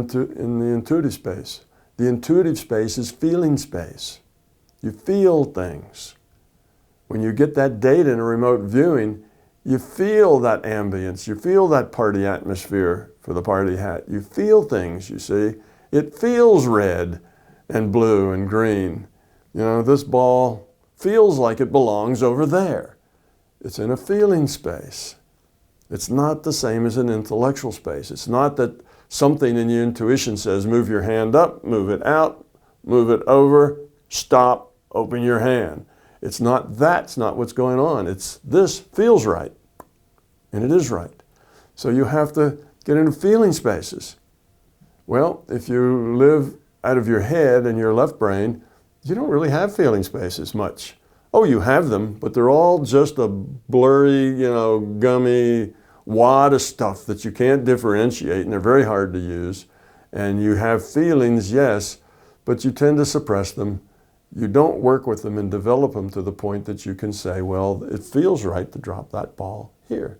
intuitive space. The intuitive space is feeling space. You feel things. When you get that data in a remote viewing, you feel that ambience. You feel that party atmosphere for the party hat. You feel things, you see. It feels red and blue and green. This ball feels like it belongs over there. It's in a feeling space. It's not the same as an intellectual space. It's not that something in your intuition says, move your hand up, move it out, move it over, stop, open your hand. It's not that's not what's going on. It's this feels right, and it is right. So you have to get into feeling spaces. Well, if you live out of your head and your left brain, you don't really have feeling spaces much. Oh, you have them, but they're all just a blurry, gummy wad of stuff that you can't differentiate, and they're very hard to use. And you have feelings, yes, but you tend to suppress them. You don't work with them and develop them to the point that you can say, well, it feels right to drop that ball here.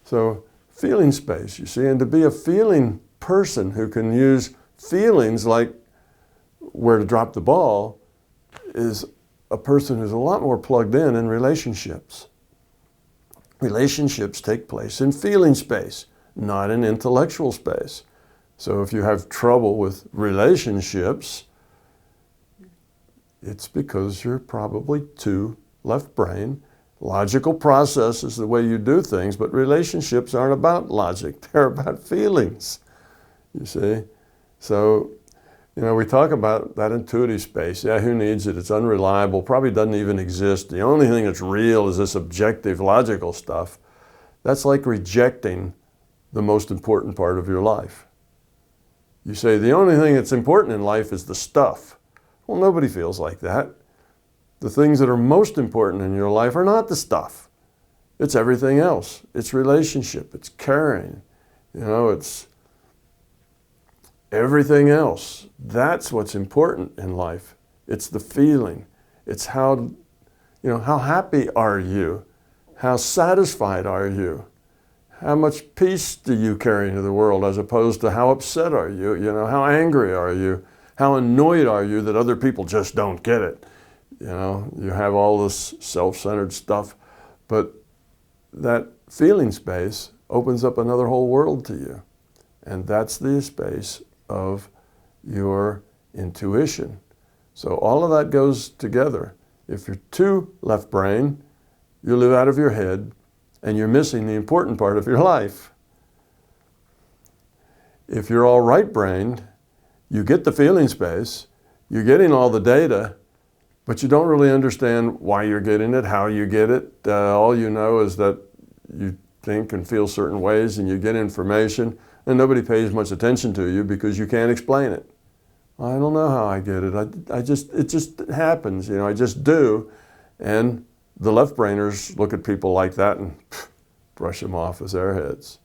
So feeling space, you see. And to be a feeling person who can use feelings like where to drop the ball is a person who's a lot more plugged in relationships. Relationships take place in feeling space, not in intellectual space. So if you have trouble with relationships, it's because you're probably too left brain. Logical process is the way you do things, but relationships aren't about logic. They're about feelings, you see. So, we talk about that intuitive space. Yeah, who needs it? It's unreliable, probably doesn't even exist. The only thing that's real is this objective, logical stuff. That's like rejecting the most important part of your life. You say, the only thing that's important in life is the stuff. Well, nobody feels like that. The things that are most important in your life are not the stuff. It's everything else. It's relationship. It's caring. It's everything else. That's what's important in life. It's the feeling. It's how happy are you? How satisfied are you? How much peace do you carry into the world as opposed to how upset are you? How angry are you? How annoyed are you that other people just don't get it? You have all this self-centered stuff, but that feeling space opens up another whole world to you. And that's the space of your intuition. So all of that goes together. If you're too left brain, you live out of your head and you're missing the important part of your life. If you're all right-brained, you get the feeling space, you're getting all the data, but you don't really understand why you're getting it, how you get it. All you know is that you think and feel certain ways and you get information and nobody pays much attention to you because you can't explain it. I don't know how I get it. It just happens, I just do. And the left-brainers look at people like that and brush them off as airheads,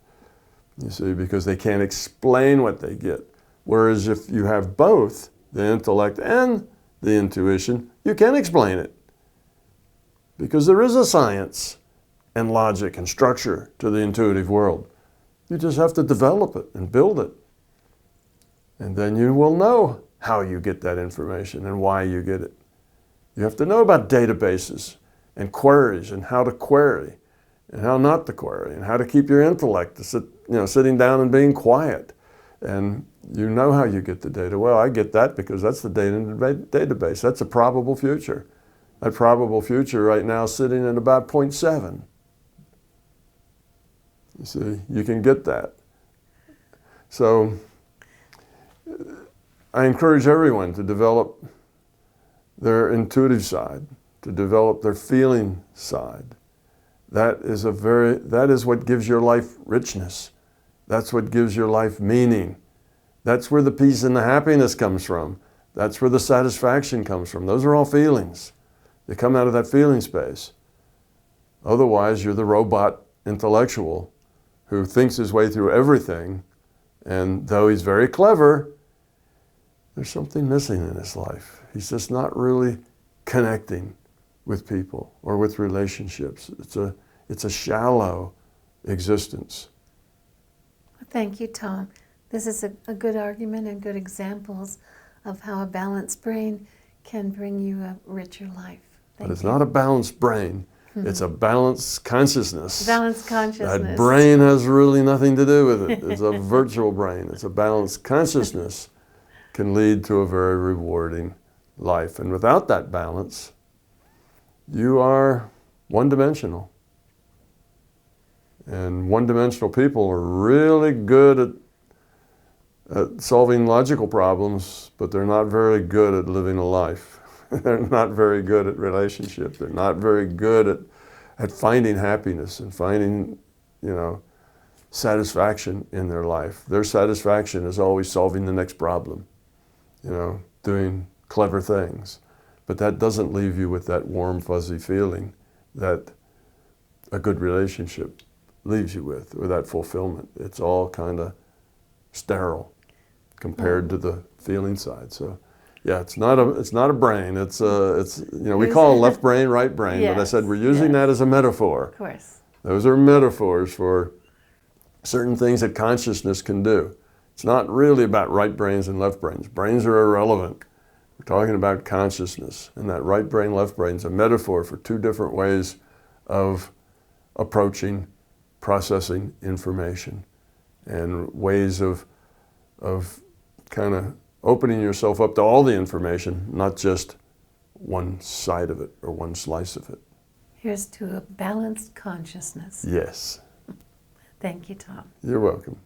you see, because they can't explain what they get. Whereas if you have both the intellect and the intuition, you can explain it. Because there is a science and logic and structure to the intuitive world. You just have to develop it and build it. And then you will know how you get that information and why you get it. You have to know about databases and queries and how to query and how not to query and how to keep your intellect sitting down and being quiet. And you know how you get the data. Well, I get that because that's the data in the database. That's a probable future. That probable future right now is sitting at about 0.7. You see, you can get that. So I encourage everyone to develop their intuitive side, to develop their feeling side. That is what gives your life richness. That's what gives your life meaning. That's where the peace and the happiness comes from. That's where the satisfaction comes from. Those are all feelings. They come out of that feeling space. Otherwise, you're the robot intellectual who thinks his way through everything, and though he's very clever, there's something missing in his life. He's just not really connecting with people or with relationships. It's a shallow existence. Thank you, Tom. This is a good argument and good examples of how a balanced brain can bring you a richer life. But it's not a balanced brain. It's a balanced consciousness. Balanced consciousness. That brain has really nothing to do with it. It's a virtual brain. It's a balanced consciousness can lead to a very rewarding life. And without that balance, you are one-dimensional. And one-dimensional people are really good at solving logical problems, but they're not very good at living a life. They're not very good at relationships. They're not very good at finding happiness and finding, satisfaction in their life. Their satisfaction is always solving the next problem, doing clever things. But that doesn't leave you with that warm, fuzzy feeling that a good relationship leaves you with, or that fulfillment. It's all kind of sterile compared to the feeling side. So, yeah, it's not a brain. We call it left brain, right brain, yes, but I said we're using that as a metaphor. Of course. Those are metaphors for certain things that consciousness can do. It's not really about right brains and left brains. Brains are irrelevant. We're talking about consciousness. And that right brain, left brain is a metaphor for two different ways of approaching, processing information, and ways of kind of opening yourself up to all the information, not just one side of it or one slice of it. Here's to a balanced consciousness. Yes. Thank you, Tom. You're welcome.